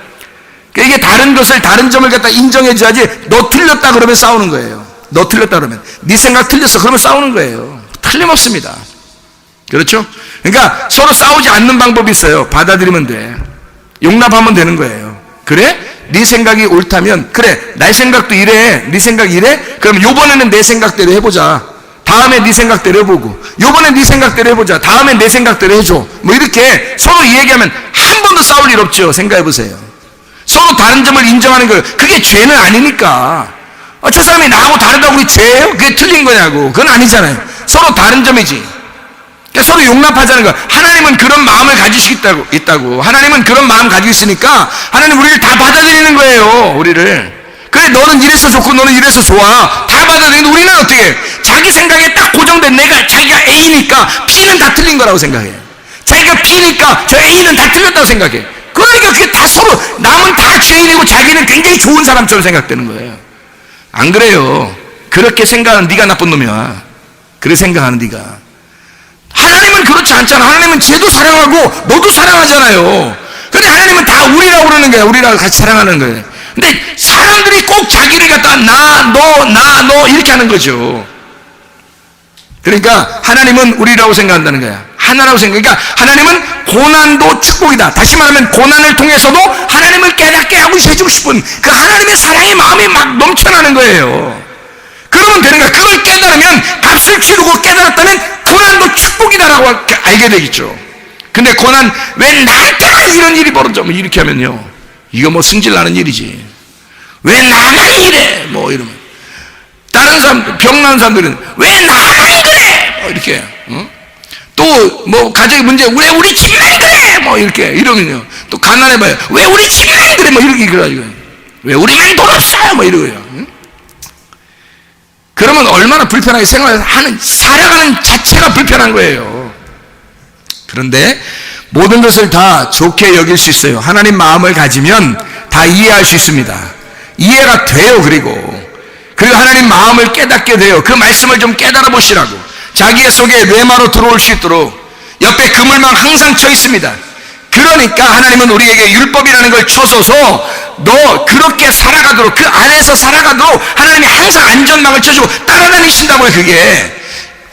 그러니까 이게 다른 것을, 다른 점을 갖다 인정해 줘야지. 너 틀렸다 그러면 싸우는 거예요. 너 틀렸다 그러면. 네 생각 틀렸어 그러면 싸우는 거예요. 틀림없습니다. 그렇죠? 그러니까 서로 싸우지 않는 방법이 있어요. 받아들이면 돼. 용납하면 되는 거예요. 그래? 네 생각이 옳다면, 그래, 내 생각도 이래. 네 생각이 이래? 그럼 요번에는 내 생각대로 해보자. 다음에 네 생각대로 해보고, 요번에 네 생각대로 해보자. 다음에 내 생각대로 해줘. 뭐 이렇게 서로 얘기하면 한 번도 싸울 일 없죠. 생각해보세요. 서로 다른 점을 인정하는 거예요. 그게 죄는 아니니까. 저 사람이 나하고 다르다고 우리 죄예요? 그게 틀린 거냐고. 그건 아니잖아요. 서로 다른 점이지. 그러니까 서로 용납하자는 거야. 하나님은 그런 마음을 가지시고 있다고. 하나님은 그런 마음 가지고 있으니까 하나님 우리를 다 받아들이는 거예요. 우리를. 그래, 너는 이래서 좋고 너는 이래서 좋아. 다 받아들이는데 우리는 어떻게 해? 자기 생각에 딱 고정된 자기가 A니까 B는 다 틀린 거라고 생각해. 자기가 B니까 저 A는 다 틀렸다고 생각해. 그러니까 그게 다 서로, 남은 다 죄인이고 자기는 굉장히 좋은 사람처럼 생각되는 거예요. 안 그래요. 그렇게 생각하는 네가 나쁜 놈이야. 그렇게 생각하는 네가. 하나님은 그렇지 않잖아. 하나님은 쟤도 사랑하고 너도 사랑하잖아요. 근데 하나님은 다 우리라고 그러는 거야. 우리랑 같이 사랑하는 거예요. 근데 사람들이 꼭 자기를 갖다 나 너 이렇게 하는 거죠. 그러니까 하나님은 우리라고 생각한다는 거야. 하나라고 생각하니까 하나님은 고난도 축복이다. 다시 말하면 고난을 통해서도 하나님을 깨닫게 하고 해주고 싶은 그 하나님의 사랑의 마음이 막 넘쳐나는 거예요. 그러면 되는 거야. 그걸 깨달으면, 값을 치르고 깨달았다면 고난도 축복이다라고 알게 되겠죠. 근데 고난, 왜 나한테만 이런 일이 벌어져? 뭐 이렇게 하면요, 이거 뭐 승질 나는 일이지. 왜 나만 이래? 뭐 이러면. 다른 사람, 병난 사람들은 왜 나만 그래? 뭐 이렇게. 또 뭐 가정의 문제, 왜 우리 집만 그래? 뭐 이렇게 이러면요, 또 가난해봐요. 왜 우리 집만 그래? 뭐 이렇게 그래가지고, 왜 우리만 돈 없어요? 뭐 이러고요. 그러면 얼마나 불편하게 생활하는, 살아가는 자체가 불편한 거예요. 그런데 모든 것을 다 좋게 여길 수 있어요. 하나님 마음을 가지면 다 이해할 수 있습니다. 이해가 돼요. 그리고 하나님 마음을 깨닫게 돼요. 그 말씀을 좀 깨달아 보시라고. 자기의 속에 뇌마로 들어올 수 있도록 옆에 그물망 항상 쳐 있습니다. 그러니까 하나님은 우리에게 율법이라는 걸 쳐서서 너 그렇게 살아가도록, 그 안에서 살아가도록 하나님이 항상 안전망을 쳐주고 따라다니신다고요. 그게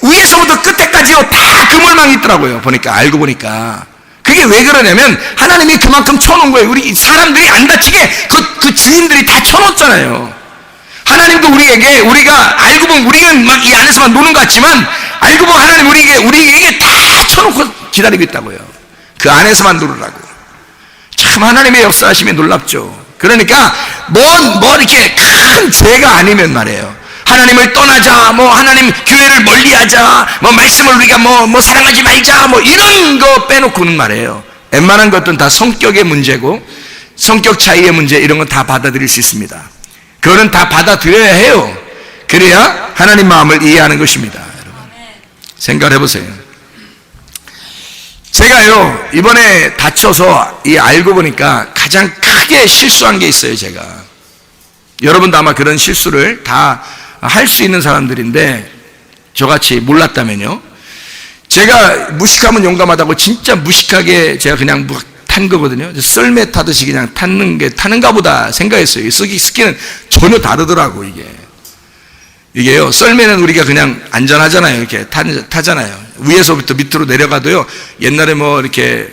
위에서부터 끝에까지요 다 그물망이 있더라고요. 알고 보니까 그게 왜 그러냐면 하나님이 그만큼 쳐놓은 거예요. 우리 사람들이 안 다치게 그 주인들이 다 쳐놓았잖아요. 하나님도 우리에게, 우리가 알고 보면 우리는 막 이 안에서만 노는 것 같지만 알고 보면 하나님 우리에게 다 쳐놓고 기다리고 있다고요. 그 안에서만 놀으라고. 참 하나님의 역사하심이 놀랍죠. 그러니까 뭐 이렇게 큰 죄가 아니면 말이에요, 하나님을 떠나자, 뭐 하나님 교회를 멀리하자, 뭐 말씀을 우리가 뭐 사랑하지 말자, 뭐 이런 거 빼놓고는 말이에요, 웬만한 것들은 다 성격의 문제고 성격 차이의 문제, 이런 건 다 받아들일 수 있습니다. 그거는 다 받아들여야 해요. 그래야 하나님 마음을 이해하는 것입니다. 여러분, 생각을 해보세요. 제가요, 이번에 다쳐서 알고 보니까 가장 크게 실수한 게 있어요, 제가. 여러분도 아마 그런 실수를 다 할 수 있는 사람들인데, 저같이 몰랐다면요. 제가 무식하면 용감하다고 진짜 무식하게 제가 그냥 탄 거거든요. 썰매 타듯이 그냥 타는가 보다 생각했어요. 스키는 전혀 다르더라고, 이게요, 썰매는 우리가 그냥 안전하잖아요. 이렇게 타잖아요. 위에서부터 밑으로 내려가도요, 옛날에 이렇게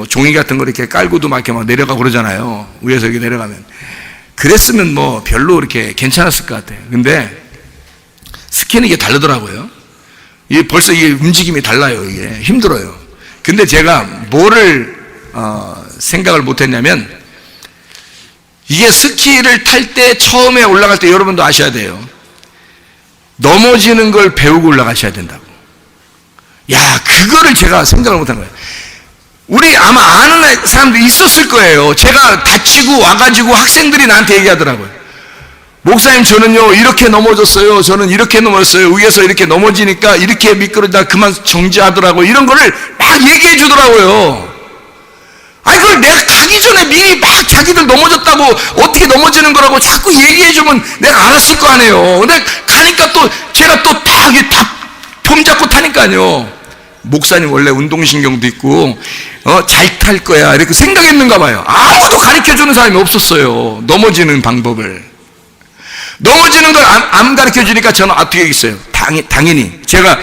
종이 같은 거 이렇게 깔고도 막 이렇게 막 내려가고 그러잖아요. 위에서 이렇게 내려가면. 그랬으면 별로 이렇게 괜찮았을 것 같아요. 근데 스키는 이게 다르더라고요. 벌써 이게 움직임이 달라요. 이게 힘들어요. 근데 제가 뭐를 생각을 못 했냐면, 이게 스키를 탈 때 처음에 올라갈 때 여러분도 아셔야 돼요. 넘어지는 걸 배우고 올라가셔야 된다고. 야, 그거를 제가 생각을 못한 거예요. 우리 아마 아는 사람들이 있었을 거예요. 제가 다치고 와가지고 학생들이 나한테 얘기하더라고요. 목사님, 저는요 이렇게 넘어졌어요. 저는 이렇게 넘어졌어요. 위에서 이렇게 넘어지니까 이렇게 미끄러지다 그만 정지하더라고요. 이런 거를 막 얘기해 주더라고요. 아니, 그걸 내가 가기 전에 미리 막 자기들 넘어졌다고 어떻게 넘어지는 거라고 자꾸 얘기해 주면 내가 알았을 거 아니에요. 근데 가니까 또 제가 또 다 폼 잡고 타니까요. 목사님 원래 운동신경도 있고 잘 탈 거야 이렇게 생각했는가 봐요. 아무도 가르쳐 주는 사람이 없었어요. 넘어지는 방법을. 넘어지는 걸 안 가르쳐 주니까 저는 어떻게 했어요? 당연히 제가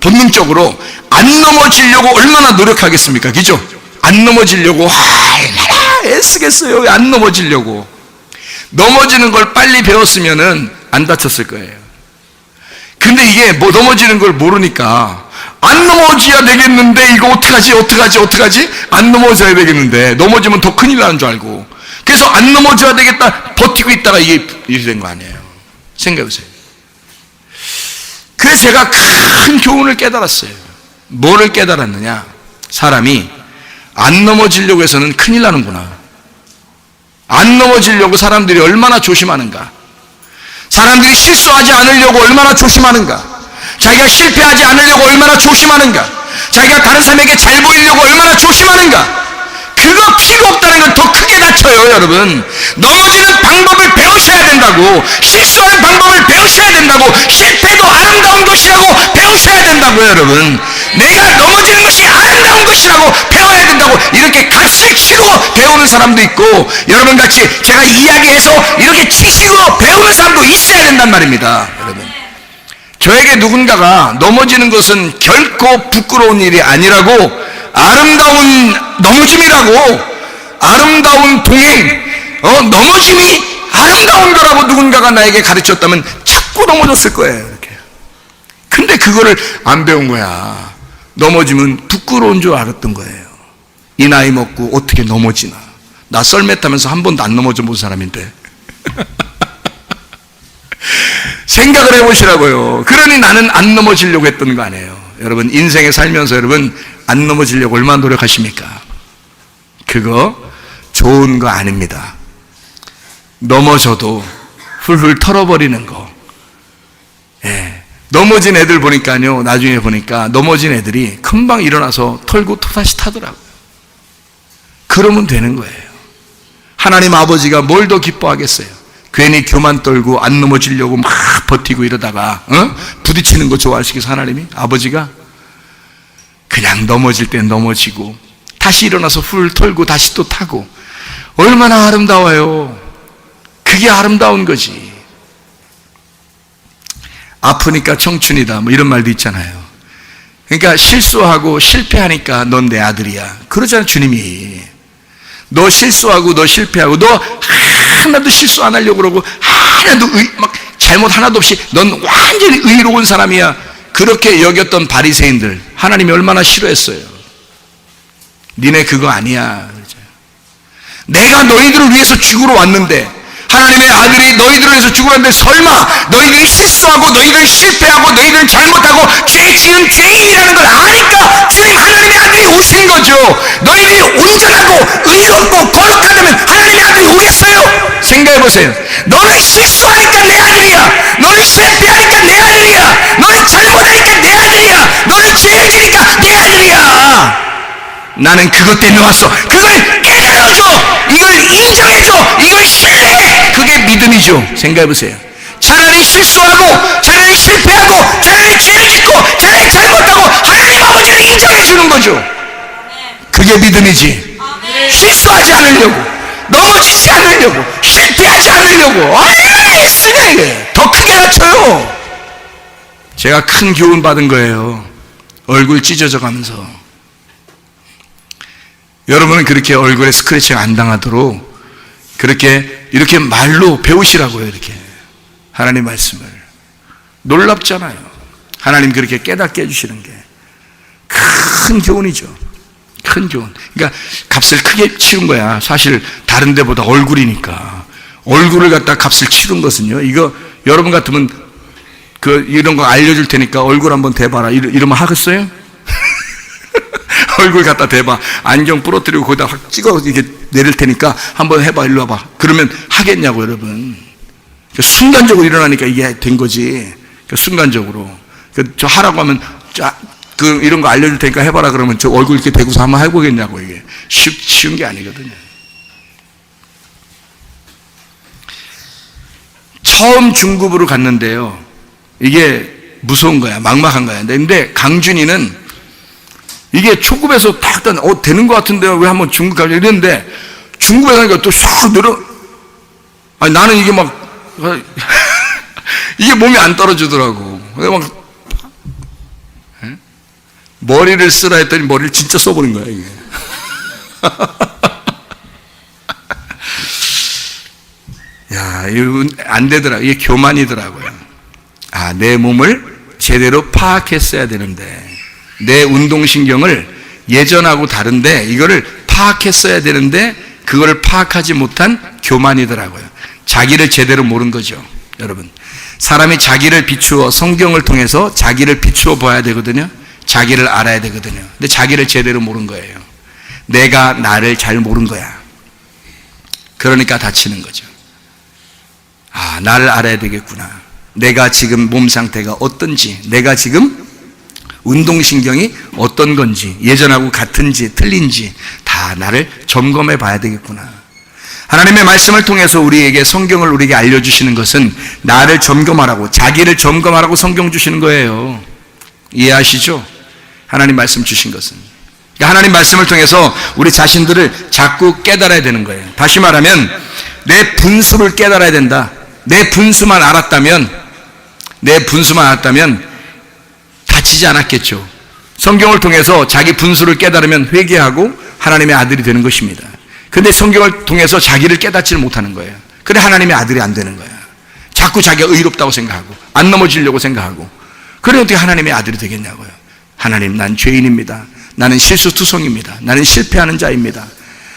본능적으로 안 넘어지려고 얼마나 노력하겠습니까? 그죠? 안 넘어지려고 얼마나 애쓰겠어요. 안 넘어지려고. 넘어지는 걸 빨리 배웠으면은 안 다쳤을 거예요. 근데 이게 넘어지는 걸 모르니까 안 넘어져야 되겠는데 이거 어떡하지? 안 넘어져야 되겠는데 넘어지면 더 큰일 나는 줄 알고, 그래서 안 넘어져야 되겠다 버티고 있다가 이게 된 거 아니에요. 생각해보세요. 그래서 제가 큰 교훈을 깨달았어요. 뭐를 깨달았느냐? 사람이 안 넘어지려고 해서는 큰일 나는구나. 안 넘어지려고 사람들이 얼마나 조심하는가. 사람들이 실수하지 않으려고 얼마나 조심하는가. 자기가 실패하지 않으려고 얼마나 조심하는가. 자기가 다른 사람에게 잘 보이려고 얼마나 조심하는가. 그거 필요 없다는 건 더 크게 다쳐요, 여러분. 넘어지는 방법을 배우셔야 된다고. 실수하는 방법을 배우셔야 된다고. 실패도 아름다운 것이라고 배우셔야 된다고요, 여러분. 내가 넘어지는 것이 아름다운 것이라고 배워야 된다고. 이렇게 값을 치고 배우는 사람도 있고, 여러분같이 제가 이야기해서 이렇게 치시고 배우는 사람도 있어야 된단 말입니다, 여러분. 저에게 누군가가 넘어지는 것은 결코 부끄러운 일이 아니라고, 아름다운 넘어짐이라고, 아름다운 동행, 넘어짐이 아름다운 거라고 누군가가 나에게 가르쳤다면 자꾸 넘어졌을 거예요, 이렇게. 근데 그거를 안 배운 거야. 넘어지면 부끄러운 줄 알았던 거예요. 이 나이 먹고 어떻게 넘어지나. 나 썰매 타면서 한 번도 안 넘어져 본 사람인데. 생각을 해보시라고요. 그러니 나는 안 넘어지려고 했던 거 아니에요. 여러분, 인생에 살면서 여러분 안 넘어지려고 얼마나 노력하십니까? 그거 좋은 거 아닙니다. 넘어져도 훌훌 털어버리는 거. 예. 넘어진 애들 보니까요, 나중에 보니까 넘어진 애들이 금방 일어나서 털고 또다시 타더라고요. 그러면 되는 거예요. 하나님 아버지가 뭘 더 기뻐하겠어요? 괜히 교만 떨고 안 넘어지려고 막 버티고 이러다가 부딪히는 거 좋아하시겠어요? 하나님이? 아버지가? 그냥 넘어질 땐 넘어지고 다시 일어나서 훌 털고 다시 또 타고, 얼마나 아름다워요. 그게 아름다운 거지. 아프니까 청춘이다 뭐 이런 말도 있잖아요. 그러니까 실수하고 실패하니까 넌 내 아들이야 그러잖아요, 주님이. 너 실수하고 너 실패하고 너 하나도 실수 안 하려고 그러고 하나도 막 잘못 하나도 없이 넌 완전히 의로운 사람이야, 그렇게 여겼던 바리새인들 하나님이 얼마나 싫어했어요. 니네 그거 아니야. 내가 너희들을 위해서 죽으러 왔는데 하나님의 아들이 너희들을 위해서 죽으라는데 설마 너희들이 실수하고 너희들이 실패하고 너희들은 잘못하고 죄 지은 죄인이라는 걸 아니까 주님 하나님의 아들이 오신 거죠. 너희들이 온전하고 의롭고 거룩하다면 하나님의 아들이 오겠어요? 생각해 보세요. 너는 실수하니까 내 아들이야. 너는 실패하니까 내 아들이야. 너는 잘못하니까 내 아들이야. 너는 죄를 지니까 내 아들이야. 나는 그것 때문에 왔어. 그걸 깨달아줘. 이걸 인정해줘. 이걸 신뢰해. 그게 믿음이죠. 생각해보세요. 차라리 실수하고 차라리 실패하고 차라리 죄를 짓고 차라리 잘못하고 하나님 아버지를 인정해주는 거죠. 그게 믿음이지. 실수하지 않으려고, 넘어지지 않으려고, 실패하지 않으려고 얼마나 애쓰냐 이게. 더 크게 다쳐요. 제가 큰 교훈 받은 거예요. 얼굴 찢어져 가면서. 여러분은 그렇게 얼굴에 스크래치가 안 당하도록 이렇게 말로 배우시라고요. 이렇게 하나님 말씀을. 놀랍잖아요. 하나님 그렇게 깨닫게 해주시는 게 큰 교훈이죠. 큰 교훈. 그러니까 값을 크게 치른 거야. 사실 다른 데보다 얼굴이니까. 얼굴을 갖다 값을 치른 것은요, 이거 여러분 같으면 이런 거 알려줄 테니까 얼굴 한번 대봐라 이러면 하겠어요? 얼굴 갖다 대봐. 안경 부러뜨리고 거기다 확 찍어 이렇게 내릴 테니까 한번 해봐. 일로 와봐. 그러면 하겠냐고 여러분. 순간적으로 일어나니까 이게 된 거지. 순간적으로. 저 하라고 하면 이런 거 알려줄 테니까 해봐라 그러면 저 얼굴 이렇게 대고서 한번 해보겠냐고. 이게 쉬운 게 아니거든요. 처음 중급으로 갔는데요, 이게 무서운 거야. 막막한 거야. 근데 강준이는 이게 초급에서 딱 되는 것 같은데요, 왜 한번 중급 가자 이랬는데, 중급에 가니까 또 싹 아니 나는 이게 막 이게 몸이 안 떨어지더라고. 막 머리를 쓰라 했더니 머리를 진짜 써버린 거야 이게. 야, 이거 안 되더라. 이게 교만이더라고요. 내 몸을 제대로 파악했어야 되는데, 내 운동신경을 예전하고 다른데 이거를 파악했어야 되는데 그거를 파악하지 못한 교만이더라고요. 자기를 제대로 모른 거죠. 여러분, 사람이 자기를 비추어, 성경을 통해서 자기를 비추어 봐야 되거든요. 자기를 알아야 되거든요. 근데 자기를 제대로 모른 거예요. 내가 나를 잘 모른 거야. 그러니까 다치는 거죠. 나를 알아야 되겠구나. 내가 지금 몸 상태가 어떤지, 내가 지금 운동신경이 어떤 건지, 예전하고 같은지 틀린지 다 나를 점검해 봐야 되겠구나. 하나님의 말씀을 통해서 우리에게, 성경을 우리에게 알려주시는 것은 나를 점검하라고, 자기를 점검하라고 성경 주시는 거예요. 이해하시죠? 하나님 말씀 주신 것은. 그러니까 하나님 말씀을 통해서 우리 자신들을 자꾸 깨달아야 되는 거예요. 다시 말하면 내 분수를 깨달아야 된다. 내 분수만 알았다면 다치지 않았겠죠. 성경을 통해서 자기 분수를 깨달으면 회개하고 하나님의 아들이 되는 것입니다. 근데 성경을 통해서 자기를 깨닫지를 못하는 거예요. 그래 하나님의 아들이 안 되는 거야. 자꾸 자기가 의롭다고 생각하고 안 넘어지려고 생각하고. 그래 어떻게 하나님의 아들이 되겠냐고요. 하나님, 난 죄인입니다. 나는 실수투성입니다. 나는 실패하는 자입니다.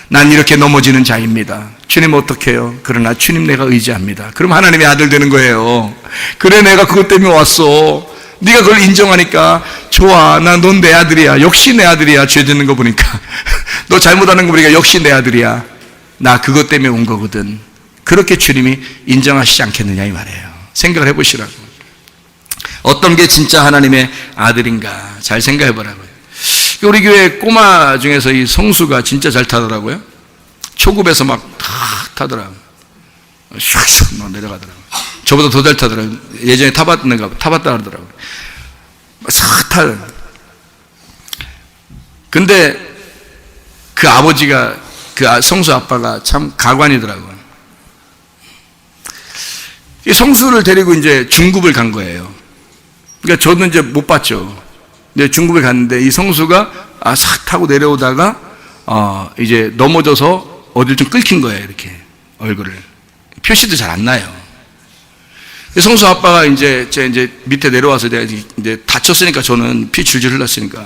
난 이렇게 넘어지는 자입니다. 주님 어떡해요? 그러나 주님 내가 의지합니다. 그럼 하나님의 아들 되는 거예요. 그래 내가 그것 때문에 왔어. 네가 그걸 인정하니까 좋아. 넌 내 아들이야. 역시 내 아들이야. 죄 짓는 거 보니까. 너 잘못하는 거 보니까 역시 내 아들이야. 나 그것 때문에 온 거거든. 그렇게 주님이 인정하시지 않겠느냐 이 말이에요. 생각을 해보시라고. 어떤 게 진짜 하나님의 아들인가 잘 생각해 보라고요. 우리 교회 꼬마 중에서 이 성수가 진짜 잘 타더라고요. 초급에서 막 타더라고요. 슉슉 막 내려가더라고요. 저보다 더 잘 타더라고요. 예전에 타봤다 하더라고요. 싹 타요. 근데 그 아버지가, 그 성수 아빠가 참 가관이더라고요. 이 성수를 데리고 이제 중급을 간 거예요. 그러니까 저도 이제 못 봤죠. 근데 중급에 갔는데 이 성수가 싹 타고 내려오다가 이제 넘어져서 어딜 좀 긁힌 거예요. 이렇게 얼굴을. 표시도 잘 안 나요. 성수 아빠가 이제 밑에 내려와서 내가 이제 다쳤으니까, 저는 피 줄줄 흘렀으니까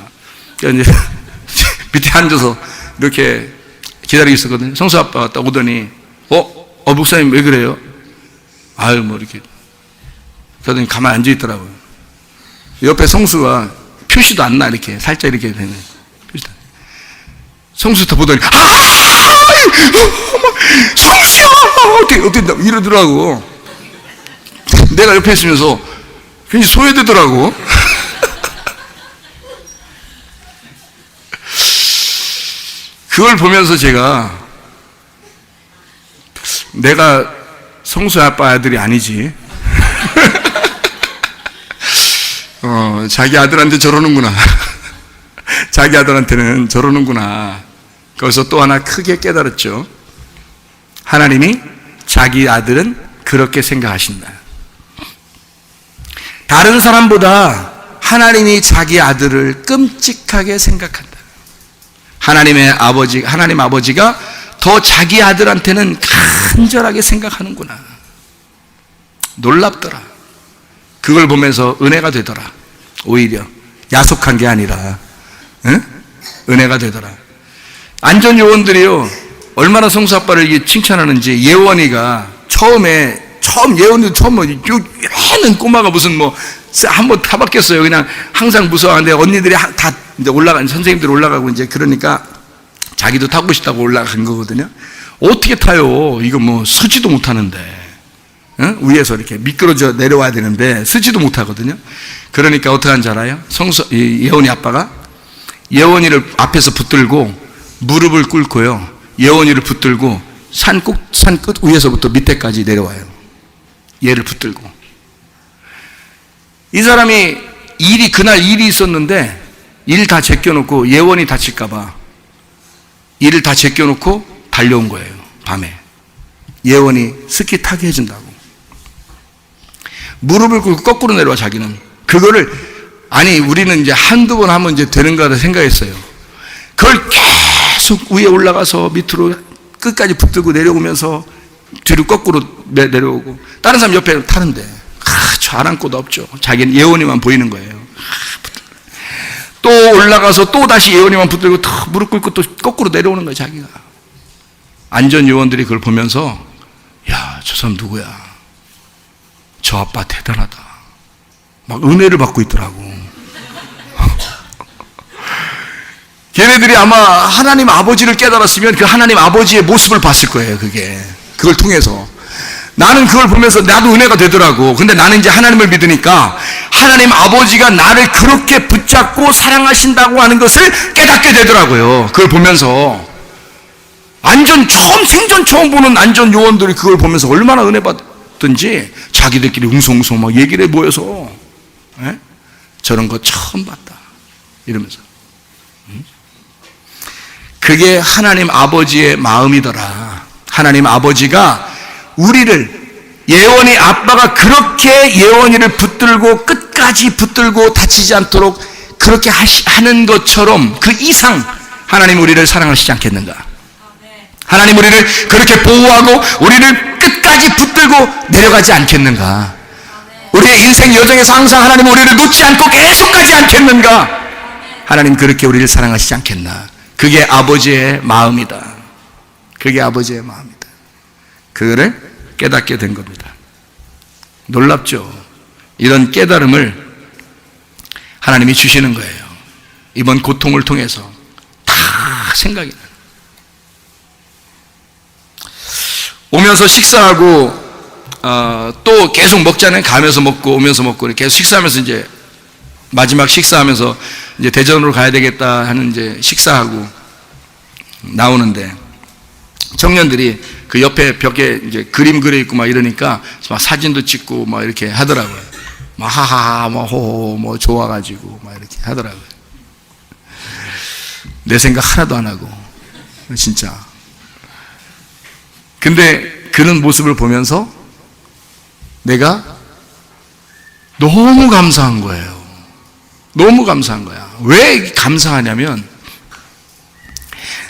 이제 밑에 앉아서 이렇게 기다리고 있었거든요. 성수 아빠가 딱 오더니 목사님 왜 그래요? 아유, 뭐 이렇게. 그러더니 가만히 앉아 있더라고요. 옆에 성수가 표시도 안 나, 이렇게. 살짝 이렇게 되네. 표시도 안 나. 성수 더 보더니, 성수야! 어떻게, 이러더라고. 내가 옆에 있으면서 괜히 소외되더라고. 그걸 보면서 제가 내가 성수의 아빠 아들이 아니지. 자기 아들한테 저러는구나. 자기 아들한테는 저러는구나. 거기서 또 하나 크게 깨달았죠. 하나님이 자기 아들은 그렇게 생각하신다. 다른 사람보다 하나님이 자기 아들을 끔찍하게 생각한다. 하나님 아버지가 더 자기 아들한테는 간절하게 생각하는구나. 놀랍더라. 그걸 보면서 은혜가 되더라. 오히려 야속한 게 아니라 은혜가 되더라. 안전요원들이요, 얼마나 성수 아빠를 칭찬하는지. 예원이가 처음 예원이도 처음 얘는 꼬마가 무슨 한번 타봤겠어요. 그냥 항상 무서워하는데 언니들이 다 이제 선생님들 올라가고 이제 그러니까 자기도 타고 싶다고 올라간 거거든요. 어떻게 타요? 이거 서지도 못하는데. 위에서 이렇게 미끄러져 내려와야 되는데 서지도 못하거든요. 그러니까 어떻게 하는지 알아요? 예원이 아빠가 예원이를 앞에서 붙들고 무릎을 꿇고요, 예원이를 붙들고 산 끝 위에서부터 밑에까지 내려와요. 얘를 붙들고. 이 사람이 그날 일이 있었는데 일 다 제껴놓고, 예원이 다칠까봐 일을 다 제껴놓고 달려온 거예요. 밤에 예원이 스키 타게 해준다고. 무릎을 꿇고 거꾸로 내려와. 자기는 그거를, 우리는 이제 한두 번 하면 이제 되는 거다 생각했어요. 그걸 계속 위에 올라가서 밑으로 끝까지 붙들고 내려오면서 뒤로 거꾸로 내려오고, 다른 사람 옆에 타는데 저 아랑곳 없죠. 자기는 예원이만 보이는 거예요. 또 올라가서 또 다시 예원이만 붙들고 더 무릎 꿇고 또 거꾸로 내려오는 거예요. 자기가. 안전요원들이 그걸 보면서, 야, 저 사람 누구야? 저 아빠 대단하다. 막 은혜를 받고 있더라고. 걔네들이 아마 하나님 아버지를 깨달았으면 그 하나님 아버지의 모습을 봤을 거예요. 그걸 통해서. 나는 그걸 보면서 나도 은혜가 되더라고. 근데 나는 이제 하나님을 믿으니까 하나님 아버지가 나를 그렇게 붙잡고 사랑하신다고 하는 것을 깨닫게 되더라고요. 그걸 보면서. 생전 처음 보는 안전 요원들이 그걸 보면서 얼마나 은혜 받든지 자기들끼리 웅성웅성 막 얘기를 해 모여서, 저런 거 처음 봤다 이러면서. 그게 하나님 아버지의 마음이더라. 하나님 아버지가 우리를, 예원이 아빠가 그렇게 예원이를 붙들고 끝까지 붙들고 다치지 않도록 그렇게 하는 것처럼 그 이상 하나님 우리를 사랑하시지 않겠는가? 하나님 우리를 그렇게 보호하고 우리를 끝까지 붙들고 내려가지 않겠는가? 우리의 인생 여정에서 항상 하나님 우리를 놓지 않고 계속 가지 않겠는가? 하나님 그렇게 우리를 사랑하시지 않겠나? 그게 아버지의 마음이다. 그게 아버지의 마음이다. 그거를 깨닫게 된 겁니다. 놀랍죠? 이런 깨달음을 하나님이 주시는 거예요. 이번 고통을 통해서 다 생각이 나요. 오면서 식사하고 또 계속 먹잖아요. 가면서 먹고 오면서 먹고 계속 식사하면서 이제 마지막 식사하면서 이제 대전으로 가야 되겠다 하는 이제 식사하고 나오는데 청년들이 그 옆에 벽에 이제 그림 그려 있고 막 이러니까 막 사진도 찍고 막 이렇게 하더라고요. 막 하하하 막 호호 뭐 좋아가지고 막 이렇게 하더라고요. 내 생각 하나도 안 하고 진짜. 근데 그런 모습을 보면서 내가 너무 감사한 거예요. 너무 감사한 거야. 왜 감사하냐면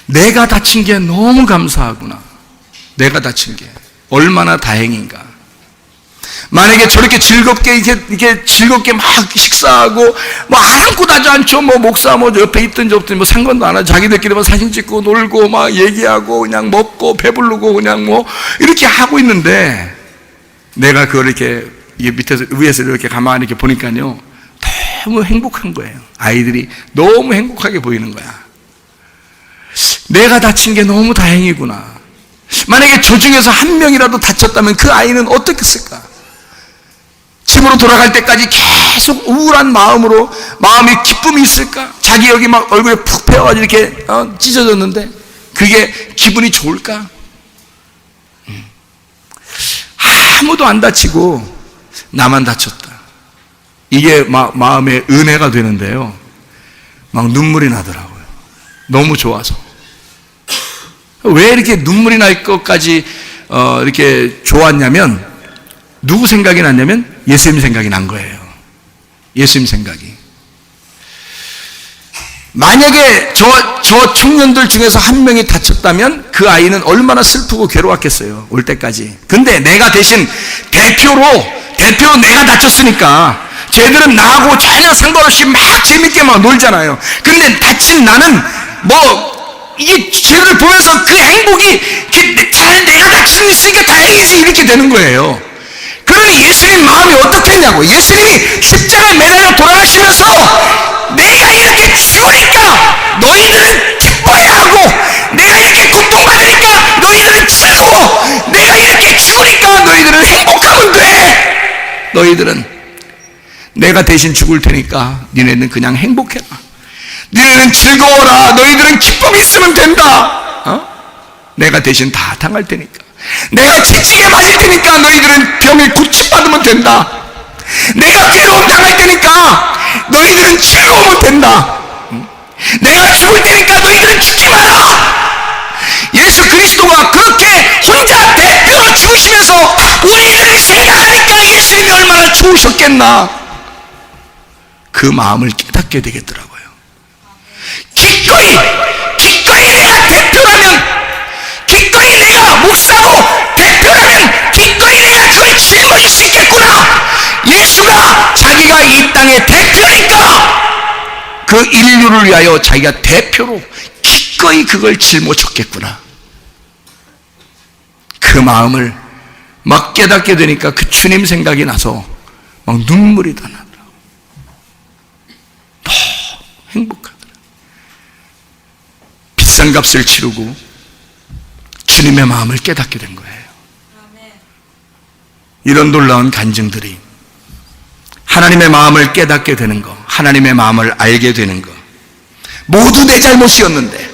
내가 다친 게 너무 감사하구나. 내가 다친 게 얼마나 다행인가. 만약에 저렇게 즐겁게 이렇게 즐겁게 막 식사하고 뭐 아무것도 하지 않죠. 뭐 목사 뭐 옆에 있든지 없든지 뭐 상관도 안 하죠. 자기들끼리 뭐 사진 찍고 놀고 막 얘기하고 그냥 먹고 배부르고 그냥 뭐 이렇게 하고 있는데 내가 그걸 이렇게 밑에서 위에서 이렇게 가만히 이렇게 보니까요 너무 행복한 거예요. 아이들이 너무 행복하게 보이는 거야. 내가 다친 게 너무 다행이구나. 만약에 저 중에서 한 명이라도 다쳤다면 그 아이는 어떻겠을까? 집으로 돌아갈 때까지 계속 우울한 마음으로 마음에 기쁨이 있을까? 자기 여기 막 얼굴에 푹 패어가지고 이렇게 찢어졌는데 그게 기분이 좋을까? 아무도 안 다치고 나만 다쳤다. 이게 마음의 은혜가 되는데요. 막 눈물이 나더라고요. 너무 좋아서. 왜 이렇게 눈물이 날 것까지 이렇게 좋았냐면 누구 생각이 났냐면 예수님 생각이 난 거예요. 예수님 생각이. 만약에 저 청년들 중에서 한 명이 다쳤다면 그 아이는 얼마나 슬프고 괴로웠겠어요. 올 때까지. 근데 내가 대신 대표로 내가 다쳤으니까 쟤들은 나하고 전혀 상관없이 막 재밌게 막 놀잖아요. 근데 다친 나는 이게 쟤를 보면서 그 행복이 내가 다칠 수 있으니까 다행이지 이렇게 되는 거예요. 그러니 예수님 마음이 어떻겠냐고. 예수님이 십자가에 매달려 돌아가시면서 내가 이렇게 죽으니까 너희들은 기뻐해야 하고 내가 이렇게 고통받으니까 너희들은 즐거워. 내가 이렇게 죽으니까 너희들은 행복하면 돼. 너희들은 내가 대신 죽을 테니까 니네는 그냥 행복해라. 니네는 즐거워라. 너희들은 기쁨이 있으면 된다. 내가 대신 다 당할 테니까. 내가 채찍에 맞을 테니까 너희들은 병에 고침받으면 된다. 내가 괴로움 당할 테니까 너희들은 즐거우면 된다. 내가 죽을 테니까 너희들은 죽지 마라. 예수 그리스도가 그렇게 혼자 대표로 죽으시면서 우리들을 생각하니까 예수님이 얼마나 좋으셨겠나. 그 마음을 깨닫게 되겠더라고요. 기꺼이 내가 대표라면, 기꺼이 내가 목사고 대표라면 기꺼이 내가 그걸 짊어질 수 있겠구나. 예수가 자기가 이 땅의 대표니까 그 인류를 위하여 자기가 대표로 기꺼이 그걸 짊어졌겠구나. 그 마음을 막 깨닫게 되니까 그 주님 생각이 나서 막 눈물이 다 나더라고요. 너무 행복하더라고요. 비싼 값을 치르고 주님의 마음을 깨닫게 된 거예요. 이런 놀라운 간증들이 하나님의 마음을 깨닫게 되는 거, 하나님의 마음을 알게 되는 거, 모두 내 잘못이었는데,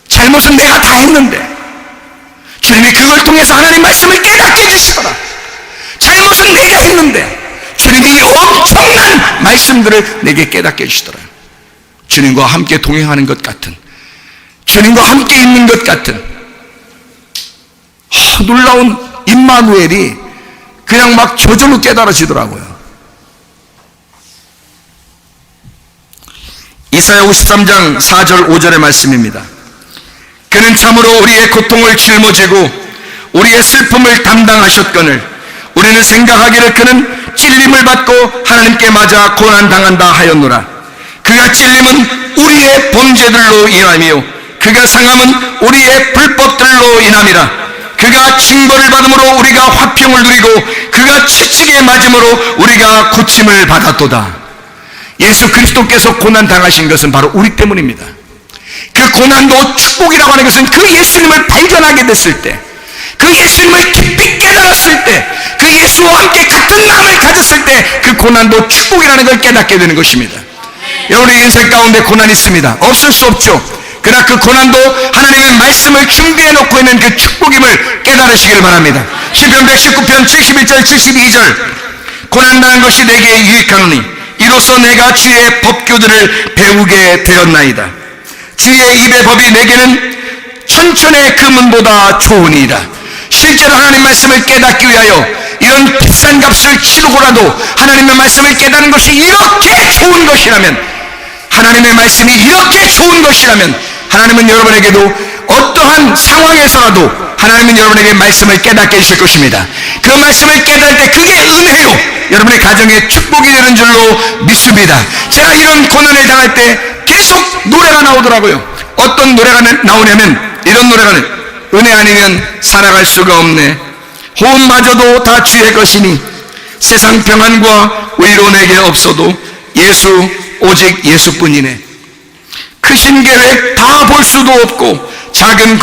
잘못은 내가 다 했는데 주님이 그걸 통해서 하나님 말씀을 깨닫게 해주시더라. 잘못은 내가 했는데 주님이 엄청난 말씀들을 내게 깨닫게 해주시더라. 주님과 함께 동행하는 것 같은, 주님과 함께 있는 것 같은 놀라운 임마누엘이 그냥 막 저절로 깨달아지더라고요. 이사야 53장 4절 5절의 말씀입니다. 그는 참으로 우리의 고통을 짊어지고 우리의 슬픔을 담당하셨거늘 우리는 생각하기를 그는 찔림을 받고 하나님께 맞아 고난당한다 하였노라. 그가 찔림은 우리의 범죄들로 인함이요 그가 상함은 우리의 불법들로 인함이라. 그가 징벌을 받음으로 우리가 화평을 누리고 그가 채찍에 맞음으로 우리가 고침을 받았도다. 예수 그리스도께서 고난 당하신 것은 바로 우리 때문입니다. 그 고난도 축복이라고 하는 것은 그 예수님을 발견하게 됐을 때, 그 예수님을 깊이 깨달았을 때, 그 예수와 함께 같은 마음을 가졌을 때 그 고난도 축복이라는 걸 깨닫게 되는 것입니다. 여러분의 인생 가운데 고난이 있습니다. 없을 수 없죠. 그러나 그 고난도 하나님의 말씀을 준비해 놓고 있는 그 축복임을 깨달으시기를 바랍니다. 시편 119편 71절 72절 고난당한 것이 내게 유익하노니 이로써 내가 주의 법규들을 배우게 되었나이다. 주의 입의 법이 내게는 천천의 금은보다 좋으니이다. 실제로 하나님 말씀을 깨닫기 위하여 이런 비싼 값을 치르고라도 하나님의 말씀을 깨닫는 것이 이렇게 좋은 것이라면, 하나님의 말씀이 이렇게 좋은 것이라면 하나님은 여러분에게도 어떠한 상황에서라도 하나님은 여러분에게 말씀을 깨닫게 해주실 것입니다. 그 그 말씀을 깨달을 때 그게 은혜요 여러분의 가정에 축복이 되는 줄로 믿습니다. 제가 이런 고난을 당할 때 계속 노래가 나오더라고요. 어떤 노래가 나오냐면 이런 노래가 은혜 아니면 살아갈 수가 없네. 호흡마저도 다 주의 것이니 세상 평안과 위로 내게 없어도 예수 오직 예수뿐이네. 크신 계획 다 볼 수도 없고 작은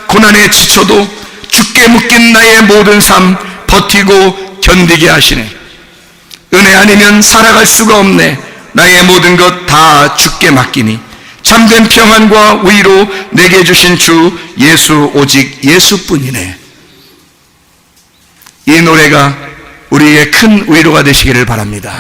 고난에 지쳐도 주께 묶인 나의 모든 삶 버티고 견디게 하시네. 은혜 아니면 살아갈 수가 없네. 나의 모든 것 다 주께 맡기니 참된 평안과 위로 내게 주신 주 예수 오직 예수뿐이네. 이 노래가 우리에게 큰 위로가 되시기를 바랍니다.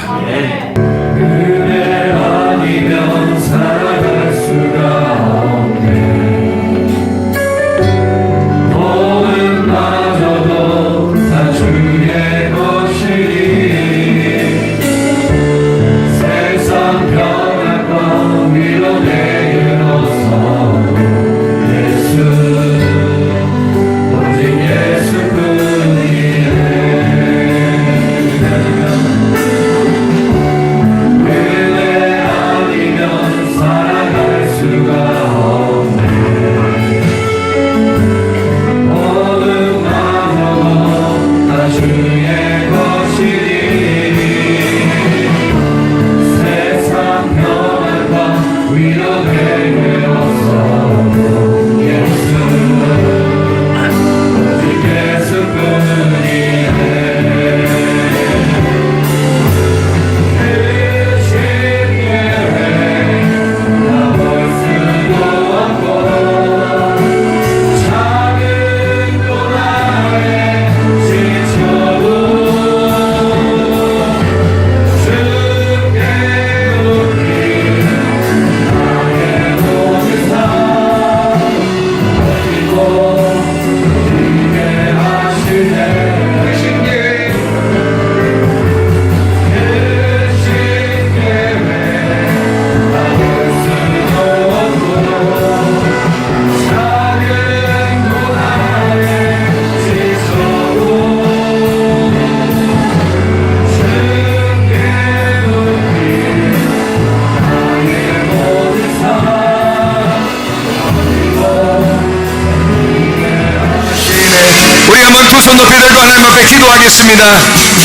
손 높이 들고 하나님 앞에 기도하겠습니다.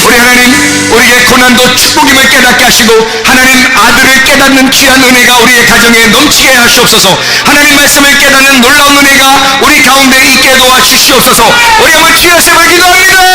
우리 하나님, 우리의 고난도 축복임을 깨닫게 하시고 하나님 아들을 깨닫는 귀한 은혜가 우리의 가정에 넘치게 하시옵소서. 하나님 말씀을 깨닫는 놀라운 은혜가 우리 가운데 있게 도와주시옵소서. 우리 한번 주여 세번 기도합니다.